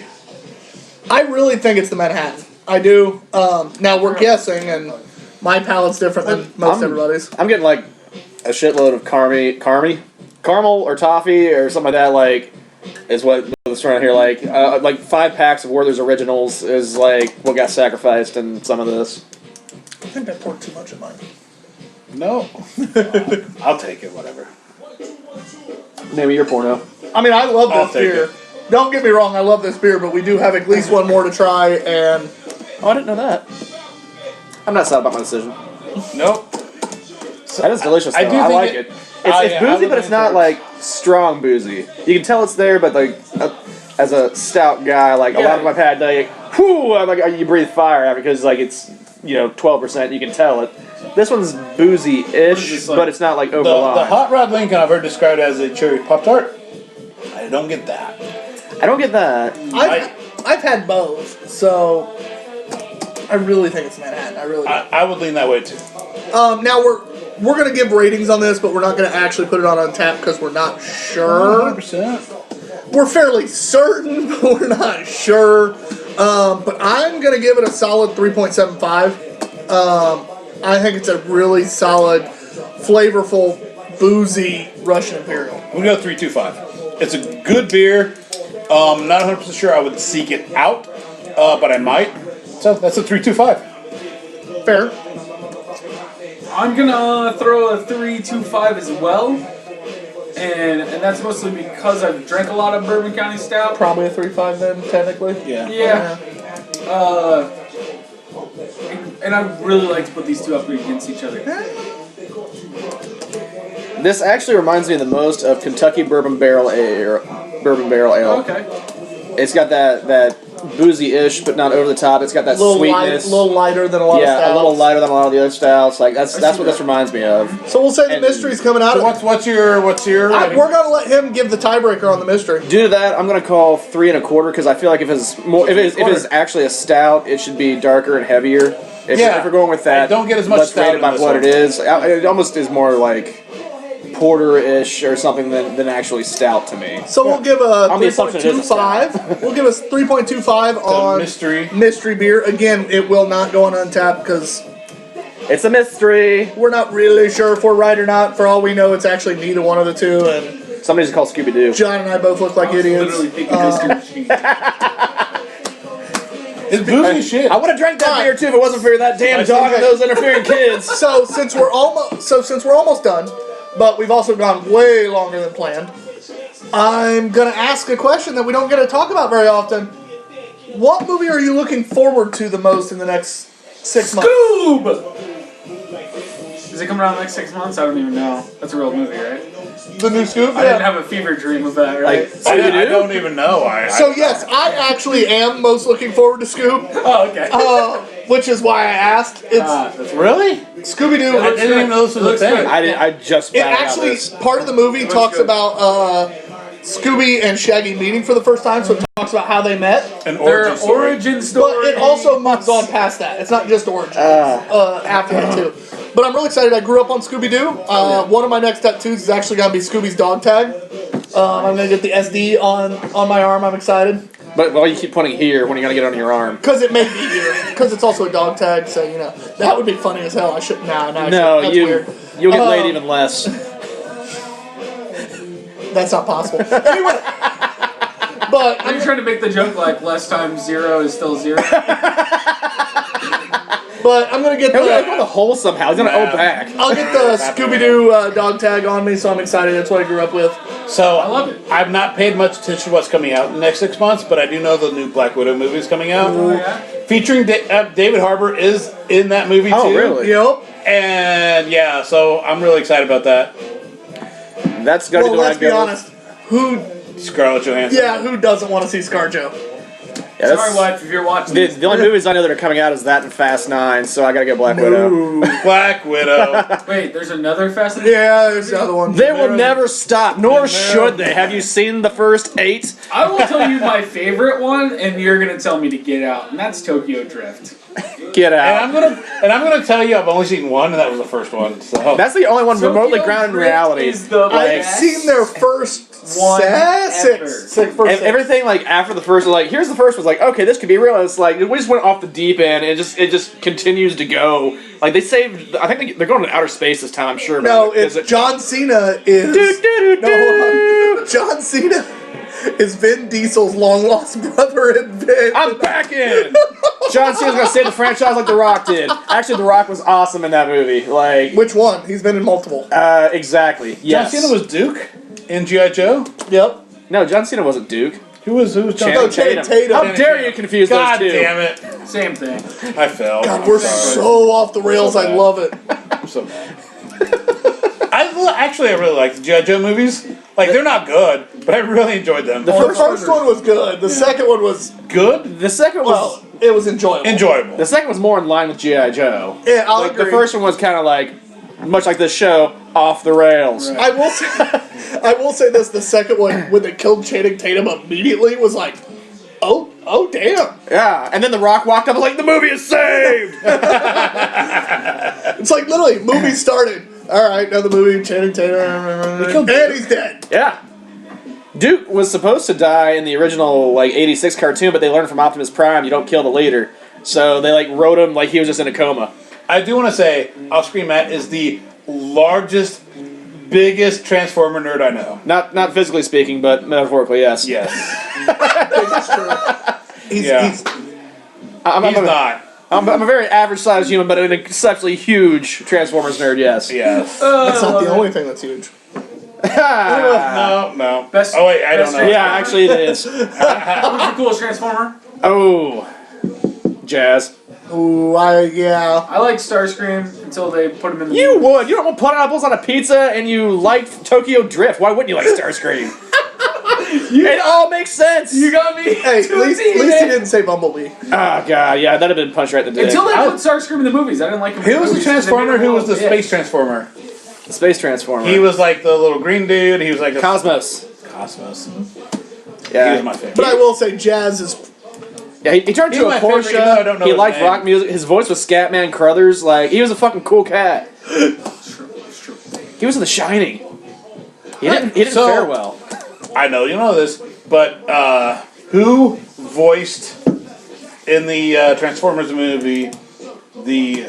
I really think it's the Manhattan. I do. Now we're guessing, and my palate's different than most everybody's. I'm getting like a shitload of caramel caramel or toffee or something like that. Like is what was around here. Like 5 packs of Werther's Originals is like what got sacrificed in some of this. I think I poured too much in mine. No. I'll take it, whatever. Name of your porno. I mean, I love I'll this take beer. it. Don't get me wrong, I love this beer, but we do have at least one more to try, and Oh, I didn't know that. I'm not sad about my decision. Nope. That is delicious. Though. I do I think like it- it. It's yeah, I boozy, would but it's lean not towards- like strong boozy. You can tell it's there, but like as a stout guy, like a lot of them I've had, like whoo, I'm like you breathe fire out because like it's 12%. You can tell it. This one's boozy-ish, like? but it's not like The overlong. Hot Rod Lincoln I've heard described as a cherry Pop-Tart. I don't get that. I don't get that. I've had both, so I really think it's Manhattan. I really do. I would lean that way too. Now we're gonna give ratings on this, but we're not gonna actually put it on Untappd because we're not sure. 100%. We're fairly certain, but we're not sure. But I'm gonna give it a solid 3.75. I think it's a really solid, flavorful, boozy Russian Imperial. We'll go 3.25. It's a good beer. Not 100% sure I would seek it out, but I might. So that's a 3.25. Fair. I'm gonna throw a 3.25 as well, and that's mostly because I've drank a lot of Bourbon County Stout. Probably a 3.5 then, technically. Yeah. And I'd really like to put these two up against each other. This actually reminds me the most of Kentucky Bourbon Barrel Ale. Okay. It's got that boozy-ish, but not over the top. It's got that A little, sweetness. a little lighter than a lot of stouts. Yeah, a little lighter than a lot of the other stouts. Like that's what this reminds me of. So we'll say the And- mystery's coming out. So what's your rating? We're gonna let him give the tiebreaker on the mystery. Due to that, I'm gonna call 3 1/4 because I feel like if it's actually a stout, it should be darker and heavier. If we're going with that, I don't get as much let's stout rate it in by this what one. it is. It almost is more like porter-ish or something than actually stout to me. So we'll give a On the assumption it is a 3.25. We'll give us 3.25 on mystery beer. Again, it will not go on Untappd because It's a mystery. we're not really sure if we're right or not. For all we know, it's actually neither one of the two. And Somebody's called Scooby-Doo. John and I both look like idiots. Literally thinking this It's boozy shit. I would have drank that beer too if it wasn't for that damn dog and those interfering kids. So since we're almost done, but we've also gone way longer than planned, I'm gonna ask a question that we don't get to talk about very often. What movie are you looking forward to the most in the next 6 months? Scoob! Is it coming out in the next 6 months? I don't even know. That's a real movie, right? The new Scoop? I didn't have a fever dream of that, right? I don't even know. So yes, I actually am most looking forward to Scoop, Oh, okay. which is why I asked. It's That's Really? Scooby-Doo. I didn't even know this was a Looks thing. good. I just It found out actually, this. part of the movie talks good. about Scooby and Shaggy meeting for the first time, so it talks about how they met. An Their origin story. origin story. But it also moves on past that. It's not just origin. After that, too. But I'm really excited. I grew up on Scooby-Doo. One of my next tattoos is actually going to be Scooby's dog tag. I'm going to get the SD on my arm. I'm excited. But why you keep pointing here when you're gonna get it on your arm? Because it may be here. Because it's also a dog tag, so, that would be funny as hell. I shouldn't. No, that's weird. You'll get laid even less. That's not possible. Anyway. But Are you trying to make the joke like less times 0 is still 0? But I'm gonna get He's gonna hole somehow. He's gonna owe back. I'll get the Scooby-Doo dog tag on me, so I'm excited. That's what I grew up with. So I love it. I've not paid much attention to what's coming out in the next 6 months, but I do know the new Black Widow movie is coming out. Oh, yeah? Featuring David Harbour is in that movie Oh, too. really? Yep. And yeah, so I'm really excited about that. That's gotta Well, be the one let's I'd be go with. honest. Who? Scarlett Johansson. Yeah, who doesn't want to see ScarJo? Yeah, Sorry, wife, if you're watching the, this. the only movies I know that are coming out is that and Fast 9, so I gotta get Black Widow. Black Widow. Wait, there's another Fast and the Yeah, there's the other one. They will never stop, nor should they. Have you seen the first 8? I will tell you my favorite one, and you're gonna tell me to get out, and that's Tokyo Drift. Get And out. I'm gonna tell you, I've only seen one, and that was the first one. So That's the only one remotely Tokyo grounded in Drift reality. is the I've best seen their first one six. ever. First And six. everything like after the first, like here's the first was like, okay, this could be real. It's like we just went off the deep end, and it just continues to go. Like they saved, I think they're going to outer space this time. I'm sure. No, but it's John Cena is. No, hold on. John Cena is Vin Diesel's long lost brother in Vin. I'm back in. John Cena's gonna save the franchise like The Rock did. Actually, The Rock was awesome in that movie. Like, Which one? He's been in multiple. exactly. Yes. John Cena was Duke in G.I. Joe. Yep. No, John Cena wasn't Duke. Who was John? Channing Channing Tatum. Tatum. How Channing dare Tatum. you confuse God those two? damn it! Same thing. I fell. God, we're so off the rails. So I bad. love it. I'm so mad. I really like the G.I. Joe movies. Like they're not good, but I really enjoyed them. The first one was good. The second one was, Good, The second was well, it was enjoyable. enjoyable. the second was more in line with G.I. Joe. Yeah, I'll Like agree. the first one was kind of like, much like this show, off the rails. I will say this: the second one, when they killed Channing Tatum immediately, was like, oh damn! Yeah, and then The Rock walked up and was like, the movie is saved. It's like literally, movie started. All right, now the movie, Channing Tatum, and he's dead. Yeah. Duke was supposed to die in the original like '86 cartoon, but they learned from Optimus Prime you don't kill the leader. So they like wrote him like he was just in a coma. I do want to say, Off-Screen Matt is the largest, biggest Transformer nerd I know. Not physically speaking, but metaphorically, yes. Yes, That's true. He's I'm he's not. I'm a very average sized human, but an exceptionally huge Transformers nerd. Yes. Yes. that's not the only thing that's huge. No. Best- Oh wait, I don't best know. Yeah, actually it is. Who's the coolest Transformer? Oh, Jazz. Ooh, yeah. I like Starscream until they put him in the You movie. would. You don't want pineapples on a pizza, and you liked Tokyo Drift. Why wouldn't you like Starscream? It all makes sense. You got me. Hey, at least he didn't say Bumblebee. Oh god, yeah, that'd have been punched right in the dick. Until they put Starscream in the movies, I didn't like him. Who was the Transformer? Who was the Space Transformer? The Space Transformer. He was like the little green dude. He was like a Cosmos. Cosmos. Yeah, He was my favorite. But I will say, Jazz is. yeah. He turned He's into a my favorite, even though I don't Porsche. know He his liked name. rock music. His voice was Scatman Crothers. Like he was a fucking cool cat. He was in The Shining. He didn't So- fare well. I know you know this, but who voiced in the Transformers movie the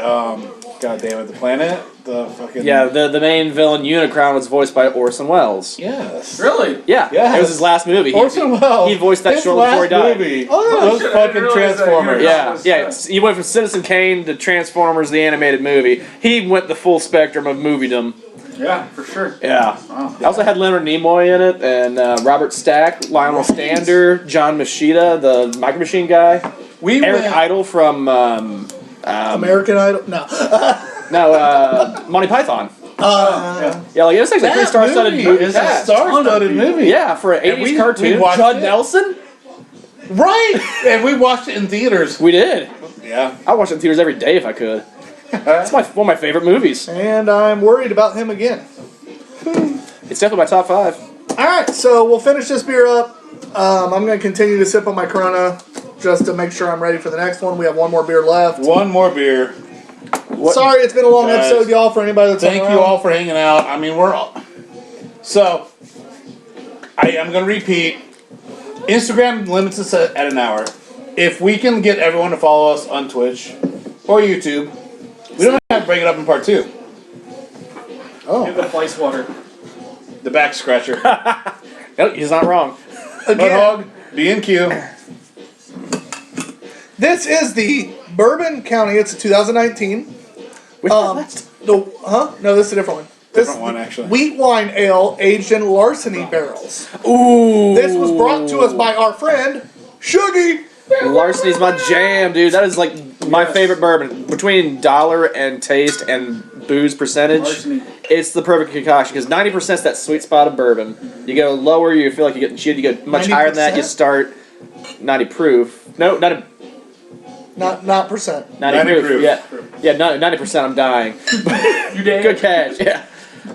God damn it, the planet, the fucking Yeah, the main villain Unicron was voiced by Orson Welles. Yes. Really? Yeah, Yes. it was his last movie. Orson Welles. He voiced that his shortly before he last died. movie. Oh, Those shit, I fucking didn't realize that. Transformers. Yeah. He went from Citizen Kane to Transformers, the animated movie. He went the full spectrum of moviedom. Yeah, for sure. Yeah. Wow. I also had Leonard Nimoy in it, and Robert Stack, Lionel Stander, John Machida, the Micro Machine guy, We Eric went, Idle from American Idol? No. Monty Python. yeah. Yeah, like it was like a That three-star-studded movie. is a cast. star-studded movie. Yeah, for an And 80s we cartoon. watched Judd it. Nelson? Right. And we watched it in theaters. We did. Yeah. I watch it in theaters every day if I could. It's one of my favorite movies. And I'm worried about him again. It's definitely my top 5. Alright, so we'll finish this beer up. I'm going to continue to sip on my Corona just to make sure I'm ready for the next one. We have one more beer left. One more beer. Sorry, it's been a long Guys, episode, y'all, for anybody that's Thank hung you around. all for hanging out. I mean, we're all... So, I am going to repeat. Instagram limits us at an hour. If we can get everyone to follow us on Twitch or YouTube, we don't have to break it up in part 2. Give Oh. the ice water. The back scratcher. Nope, he's not wrong. Again, Hog, B&Q. this is the Bourbon County. It's a 2019. Which No, this is a different one. This Different one, actually. Wheat wine ale aged in larceny barrels. Ooh. This was brought to us by our friend, Shugi. Larceny's my jam, dude. That is like my favorite bourbon. Between dollar and taste and booze percentage, Larceny. it's the perfect concoction because 90% is that sweet spot of bourbon. You go lower, you feel like you're getting cheated. You go much higher than that, you 90%? start 90 proof. No, not Not percent. 90 90 proof. proof. Yeah, 90%. I'm dying. You did. Good catch. Yeah,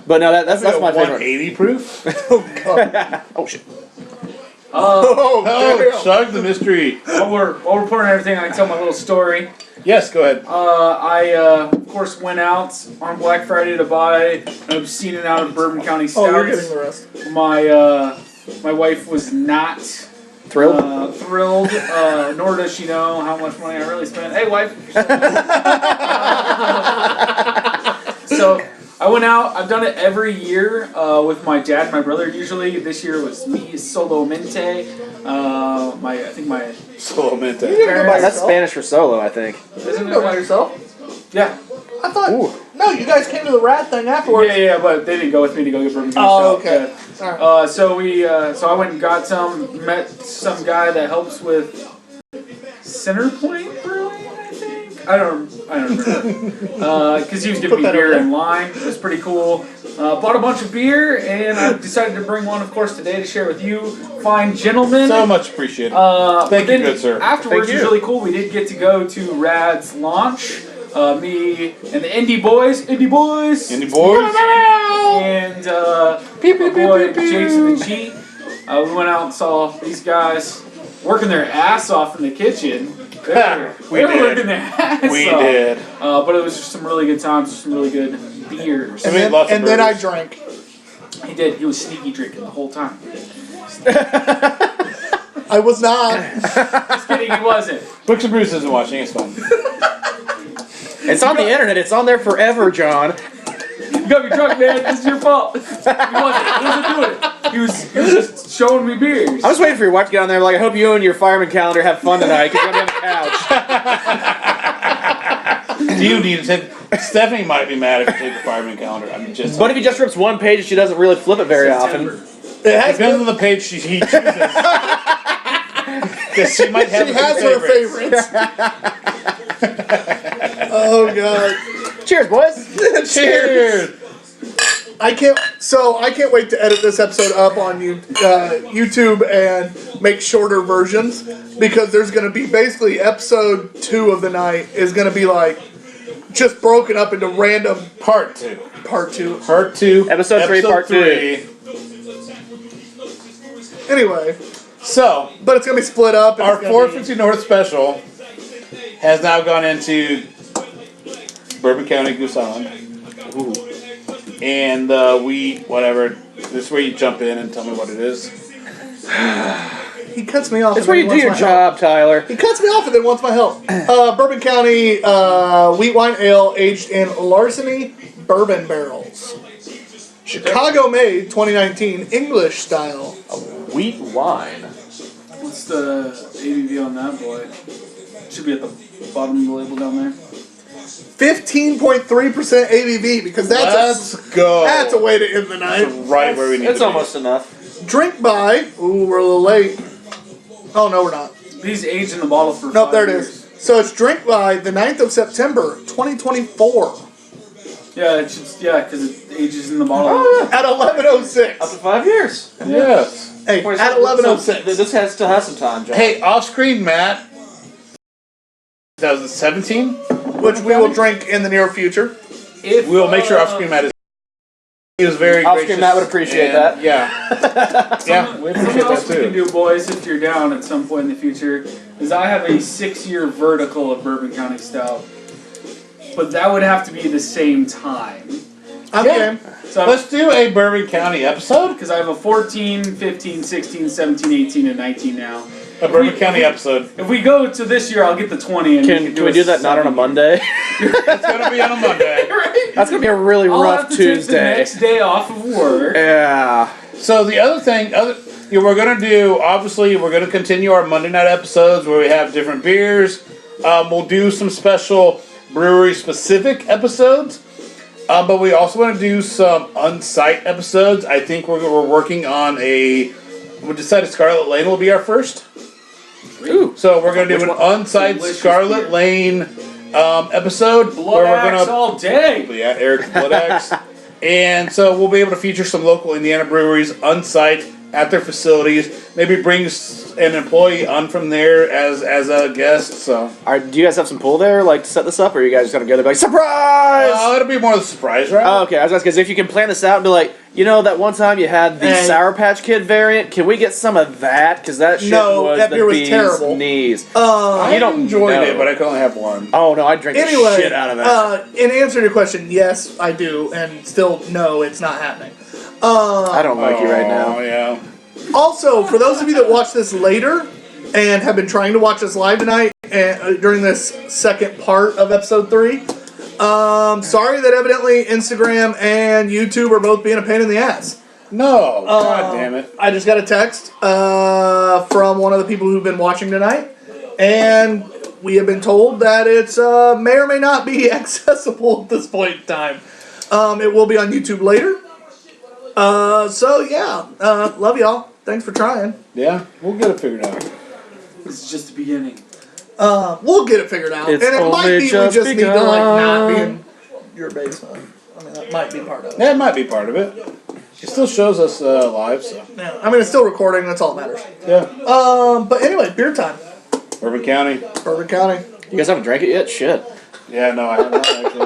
but no, that's my favorite. 180 proof? Oh, God. Oh shit. Oh, Oh, damn. chug the mystery. While we're pouring everything, I can tell my little story. Yes, go ahead. I of course went out on Black Friday to buy an obscene amount of Bourbon County stouts. Oh, you're getting the rest. My wife was not Thrilled? thrilled, nor does she know how much money I really spent. Hey, wife. So I went out. I've done it every year with my dad and my brother. Usually, this year was me solamente. I think my Solamente. You didn't go by That's yourself? Spanish for solo, I think. You didn't go by yourself? Yeah. I thought. Ooh. No, you guys came to the rad thing afterwards. Yeah, but they didn't go with me to go get Bourbon County Oh, stout. okay. Yeah. Alright. So I went and got some. Met some guy that helps with Centerpoint Brewing, I think. I don't remember. Because he was giving me that beer over and lime. It was pretty cool. Bought a bunch of beer, and I decided to bring one, of course, today to share with you, fine gentlemen. So much appreciated. But Thank you, then good sir. Afterwards, Thank it was you. really cool. We did get to go to Rad's launch. Me and the Indie Boys. Any boys? And my boy Jason the Cheat. We went out and saw these guys working their ass off in the kitchen. They were did. working their ass We off. did. But it was just some really good times, some really good beers. And lots of then I burgers. drank. He did. He was sneaky drinking the whole time. I was not. Just kidding, he wasn't. Books and Brews isn't watching, it's fine. It's on the internet. It's on there forever, John. You got me drunk, man. This is your fault. He wasn't doing it. He was just showing me beers. I was waiting for your wife to get on there. Like, I hope you and your fireman calendar have fun tonight because you're gonna be on the couch. Do you need to take... Stephanie might be mad if you take the fireman calendar. I mean, just... But if he just rips one page, she doesn't really flip it very September. often. It has Depends on the page he chooses. Because she might have She a few has her favorites. Oh god. Cheers, boys. Cheers! I can't wait to edit this episode up on YouTube and make shorter versions because there's going to be basically episode 2 of the night is going to be like just broken up into random Part 2. part 2. Part 2. Episode 3, part 2. Anyway, So, but it's going to be split up. And our it's gonna 450 North special has now gone into Bourbon County Goose Island. Ooh. And this is where you jump in and tell me what it is. He cuts me off. It's and where then you do wants your my help. job, Tyler. He cuts me off and then wants my help. Bourbon County wheat wine ale aged in Larceny bourbon barrels. Chicago made 2019 English style. Wheat wine. What's the ABV on that boy? Should be at the bottom of the label down there. 15.3% ABV because Let's go. that's a way to end the night. Right where we need It's to almost enough. Drink by. Ooh, we're a little late. Oh no, we're not. These aged in the bottle for Nope, 5 there it years. is. So it's drink by the 9th of September, 2024 Yeah, it's just, because it ages in the bottle. at 11:06. Up to 5 years. be. Yes. Hey, at 11:06. This still has some time, John. Hey, off screen, Matt. 2017. Which we will drink in the near future. If, We'll make sure off screen Matt is. He was very Off-screen gracious. Matt would appreciate and- that. Yeah. Yeah, we Something appreciate else that we can too. do, boys, if you're down at some point in the future, is I have a 6-year vertical of Bourbon County Stout. But that would have to be the same time. I'm Yeah. game. So Let's do a Bourbon County episode. because I have a 14, 15, 16, 17, 18, and 19 now. A Bourbon County episode. If we go to this year, I'll get the 20. And Can we do that not on a Monday? It's gonna be on a Monday. Right? That's gonna be a really I'll rough have to take the Tuesday. next day off of work. Yeah. So the other thing, we're gonna do. Obviously, we're gonna continue our Monday night episodes where we have different beers. We'll do some special brewery-specific episodes, but we also want to do some on-site episodes. I think we're working on we decided Scarlet Lane will be our first. Ooh. So we're gonna do Which an one? on-site Delicious Scarlet beer. Lane episode Blood where we're axe gonna. all day. Yeah, Eric's Blood Axe. And so we'll be able to feature some local Indiana breweries on site at their facilities. Maybe brings an employee on from there as a guest. So, Do you guys have some pull there, like to set this up, or are you guys just gonna go there and be like surprise? it'll be more of a surprise, right? Oh, okay. I was asking because if you can plan this out and be like, that one time you had the Sour Patch Kid variant, can we get some of that? Because that shit was that the beer was bee's terrible. knees. I don't enjoyed know. it, but I could only have one. Oh no, I drank the shit out of that. In answer to your question, yes, I do, and still no, it's not happening. I don't like you right now. Oh yeah. Also, for those of you that watch this later and have been trying to watch us live tonight and during this second part of episode 3, sorry that evidently Instagram and YouTube are both being a pain in the ass. No, god damn it. I just got a text from one of the people who've been watching tonight, and we have been told that it's may or may not be accessible at this point in time. It will be on YouTube later. So yeah, love y'all. Thanks for trying. Yeah, we'll get it figured out. This is just the beginning. We'll get it figured out. It's And it might only be we just just need to not be begun. in your basement. I mean, that might be part of it. Yeah, it might be part of it. It still shows us live, so Yeah. I mean, it's still recording. That's all that matters. yeah. But anyway, beer time. Bourbon County. Bourbon County. You guys haven't drank it yet? Shit. Yeah, no, I haven't actually.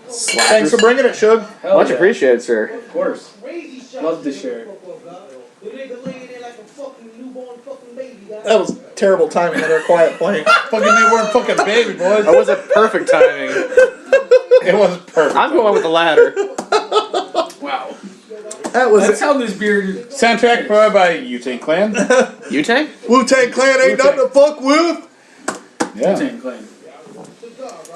Thanks for bringing it, Shug. Hell Much yeah. appreciated, sir. Of course. Love to share. That was terrible timing of their quiet playing. Fucking newborn fucking baby, boys. That was a perfect timing. It was perfect. I'm going with the latter. Wow. That That's how this beer. Soundtrack provided by Wu-Tang Clan. Wu-Tang? Wu-Tang Clan ain't nothing to fuck with. Yeah. Wu-Tang Clan.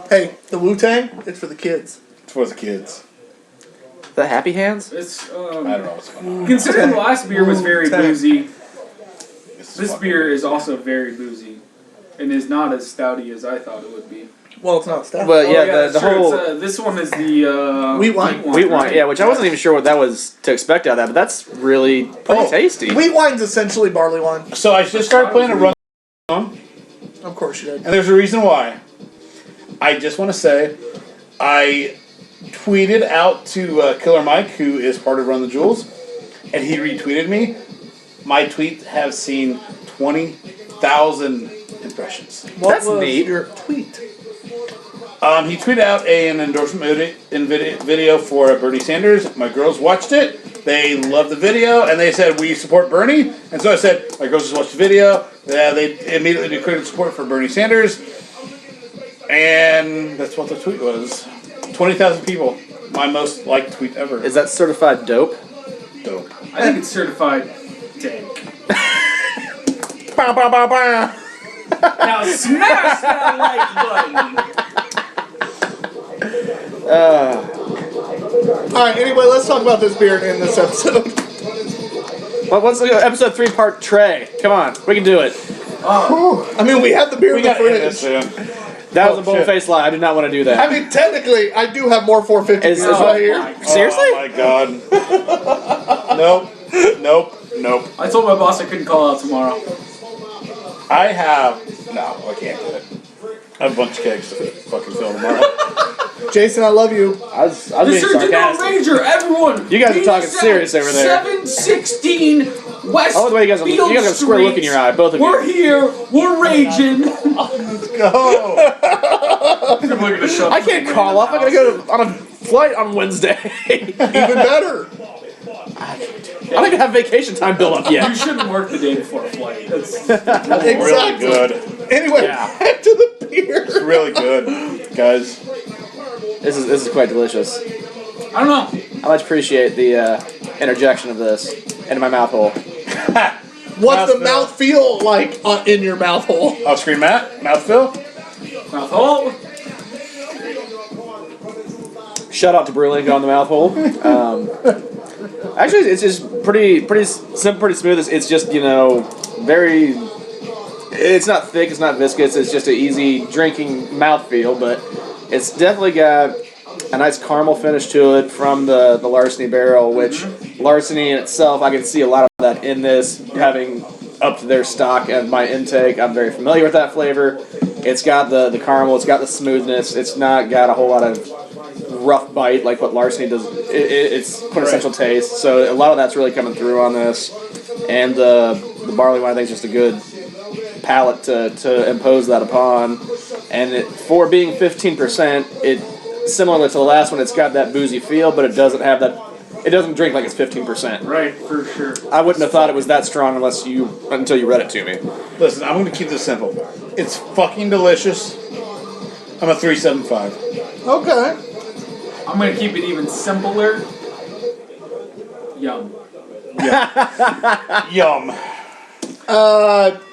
Hey, the Wu-Tang, it's for the kids. It's for the kids. The Happy Hands? It's I don't know what's going on. considering the last beer was very Wu-Tang. boozy. This This beer is also very boozy, and is not as stouty as I thought it would be. Well, it's not stout. But yeah, Oh, the sure, whole it's, this one is the Wheat wine. wheat wine, right? yeah, which I wasn't even sure what that was to expect out of that, but that's really pretty tasty. Wheat wine's essentially barley wine. So I just started playing a run song, Of course you did. and there's a reason why. I just want to say, I tweeted out to Killer Mike, who is part of Run the Jewels, and he retweeted me. My tweet has seen 20,000 impressions. What That's was neat. your tweet? He tweeted out an endorsement video for Bernie Sanders. My girls watched it. They loved the video, and they said, we support Bernie. And so I said, my girls just watched the video. They immediately declared support for Bernie Sanders. And that's what the tweet was. 20,000 people. My most liked tweet ever. Is that certified dope? Dope. I think it's certified dank. Bow, bow, bow, bow. Now smash that like button. Alright, anyway, let's talk about this beer in this episode. Well, let's look at episode 3 part Trey. Come on, we can do it. I mean, we have the beer We in the got to end this fridge. soon. That was a shit. bold-faced lie. I did not want to do that. I mean, technically, I do have more 450 Is- beers is- right here. my- Seriously? Oh my god. Nope. I told my boss I couldn't call out tomorrow. I have. No, I can't do it. I have a bunch of kegs to fucking fill tomorrow. Jason, I love you. I was being Mr. Dino sarcastic. Ranger, everyone! You guys are talking Beat us serious at over there. 716 West I love the way you guys have Field a square look in your eye, both of We're you. here, we're raging. Go! I can't call off. I gotta go on a flight on Wednesday. Even better. I don't even have vacation time built up You yet. shouldn't work the day before a flight. That's Exactly. Really good. Anyway, Yeah. back to the beer. Really good, guys. This is quite delicious. I don't know. I much appreciate the interjection of this into my mouth hole. What's the Mouthfeel. mouth feel like in your mouth hole? Off-screen Matt, mouthfeel. Mouthful. Shout out to Brewing on the mouth hole. Actually, it's just pretty simple, pretty smooth. It's just very. It's not thick. It's not viscous. It's just an easy drinking mouthfeel, but it's definitely got a nice caramel finish to it from the Larceny barrel, which Larceny in itself, I can see a lot of that in this, having up to their stock and my intake. I'm very familiar with that flavor. It's got the caramel. It's got the smoothness. It's not got a whole lot of rough bite like what Larceny does. It's quintessential taste. So a lot of that's really coming through on this, and the barley wine I think is just a good palate to impose that upon. And for being 15%, it similar to the last one. It's got that boozy feel, but it doesn't have that. It doesn't drink like it's 15%. Right, for sure. I wouldn't have thought it was that strong until you read it to me. Listen, I'm going to keep this simple. It's fucking delicious. I'm a 3.75. Okay. I'm gonna keep it even simpler. Yum. Yum.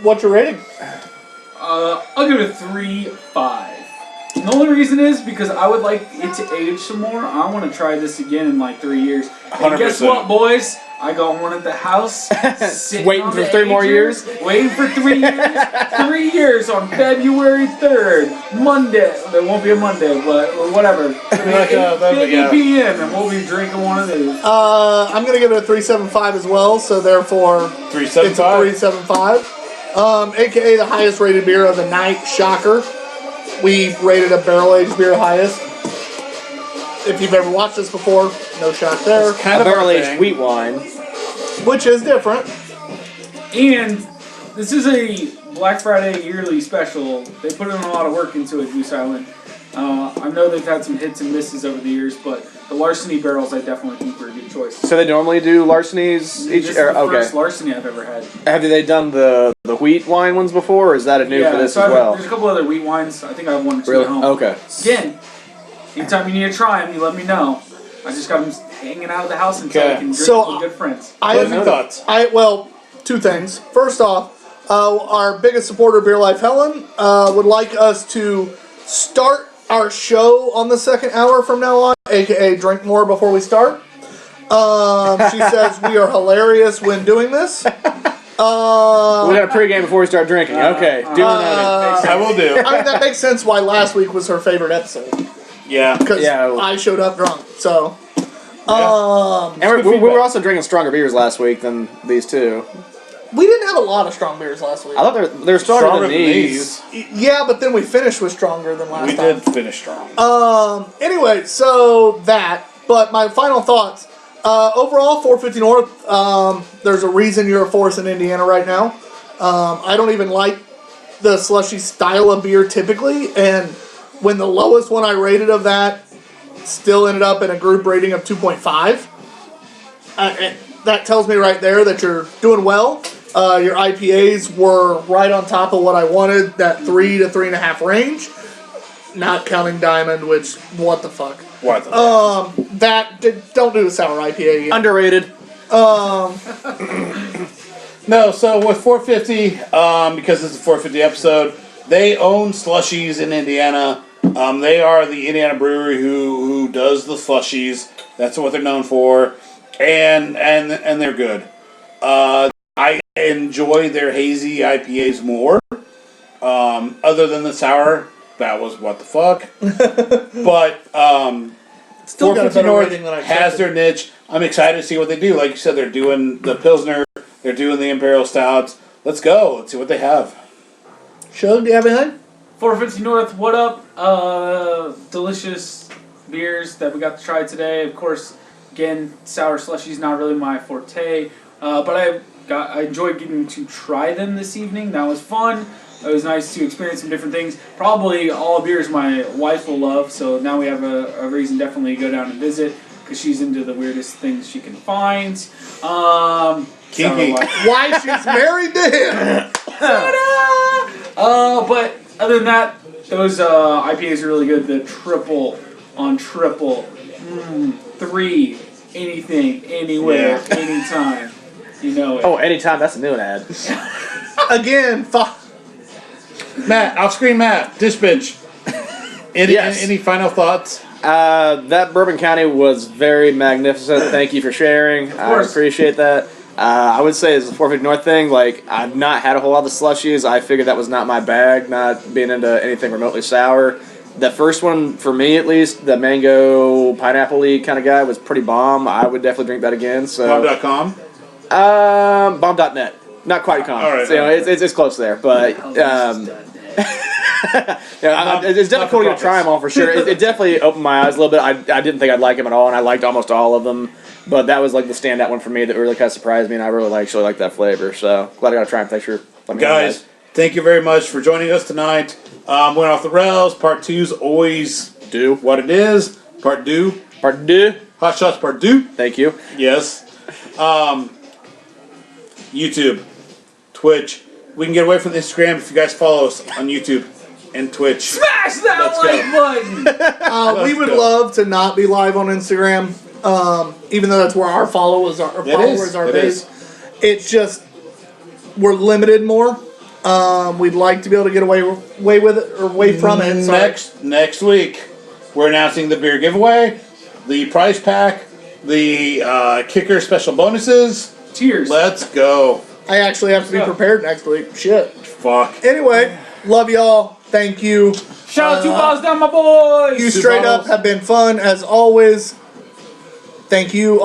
What's your rating? I'll give it a 3.5. The only reason is because I would like it to age some more. I want to try this again in like 3 years. And guess 100%. what, boys? I got one at the house. sitting Waiting on for the 3 more years? Waiting for 3 years. 3 years on February 3rd. Monday. There won't be a Monday, but whatever. 8 p.m. and we'll be drinking one of these. I'm gonna give it a 3.75 as well. So therefore, 3.75. it's a 3.75. AKA the highest rated beer of the night. Shocker. We rated a barrel-aged beer highest. If you've ever watched this before, no shock there. Kind A of our barrel-aged thing. wheat wine. Which is different. And this is a Black Friday yearly special. They put in a lot of work into it, Goose Island. I know they've had some hits and misses over the years, but the Larceny barrels I definitely think were a good choice. So they normally do Larcenies each. This is the Okay. first Larceny I've ever had. Have they done the wheat wine ones before, or is that a new for this so as well? there's a couple other wheat wines. I think I have one or two Really? at home. Okay. Again, anytime you need to try them, you let me know. I just got them hanging out of the house until I Okay. can drink So, with good friends. Closing thoughts. Well, two things. First off, our biggest supporter, Beer Life Helen, would like us to start our show on the second hour from now on, aka drink more before we start. She says we are hilarious when doing this. We got a pregame before we start drinking. Okay, duly noted. I will do. I mean, that makes sense why last week was her favorite episode. Yeah. Because Yeah. I showed up drunk. So, And we were also drinking stronger beers last week than these two. we didn't have a lot of strong beers last week. I thought they were stronger than these. Yeah, but then we finished with stronger than last We time. did finish strong. Anyway, so that. But my final thoughts. Overall, 450 North, there's a reason you're a force in Indiana right now. I don't even like the slushy style of beer typically, and when the lowest one I rated of that still ended up in a group rating of 2.5, that tells me right there that you're doing well. Your IPAs were right on top of what I wanted, that 3 to 3.5 range. Not counting Diamond, which, what the fuck. What the Don't do the sour IPA yet. Underrated. No, so with 450, because it's a 450 episode, they own Slushies in Indiana. They are the Indiana brewery who does the Slushies. That's what they're known for, and they're good. I enjoy their hazy IPAs more. Other than the sour, that was what the fuck. But Still got a 450 better North rating than I has expected. their niche. I'm excited to see what they do. Like you said, they're doing the Pilsner, they're doing the Imperial Stouts. Let's go. Let's see what they have. Shug, do you have anything? 450 North, what up? Delicious beers that we got to try today. Of course, again, sour slushy's not really my forte, but I enjoyed getting to try them this evening. That was fun. It was nice to experience some different things. Probably all beers my wife will love, so now we have a reason definitely to go down and visit because she's into the weirdest things she can find. Kinky. Why she's married to him? But other than that, those IPAs are really good. The triple on triple. 3. Anything, anywhere, anytime. You know it. Oh, anytime. That's a new ad. Again, Matt, I'll screen Matt. Dish bench. Yes. Any final thoughts? That Bourbon County was very magnificent. Thank you for sharing. I course. appreciate that. I would say as a 450 North thing, like, I've not had a whole lot of slushies. I figured that was not my bag, not being into anything remotely sour. The first one, for me at least, the mango pineapple-y kind of guy was pretty bomb. I would definitely drink that again. So Bob.com? Bomb.net. Not quite com. All right, So, all right. it's close there, but It's definitely cool to get to try them all for sure. It definitely opened my eyes a little bit. I didn't think I'd like them at all, and I liked almost all of them. But that was like the standout one for me that really kind of surprised me, and I really actually like that flavor. So glad I got to try them. Thanks for letting me know, Guys, thank you very much for joining us tonight. Went off the rails. Part 2's always Do what it is. Part 2. Part two. Hot Shots Part 2. Thank you. Yes. YouTube, Twitch. We can get away from Instagram if you guys follow us on YouTube and Twitch. Smash that Let's like button! We would go. love to not be live on Instagram, even though that's where our followers are It based. It's just we're limited more. We'd like to be able to get away with it or away from it. Sorry. Next week, we're announcing the beer giveaway, the prize pack, the kicker special bonuses. Cheers. Let's go. I actually have to be prepared next week. Shit. Fuck. Anyway, love y'all. Thank you. Shout out to Bottles Down, my boys! You Two straight up bottles. have been fun as always. Thank you.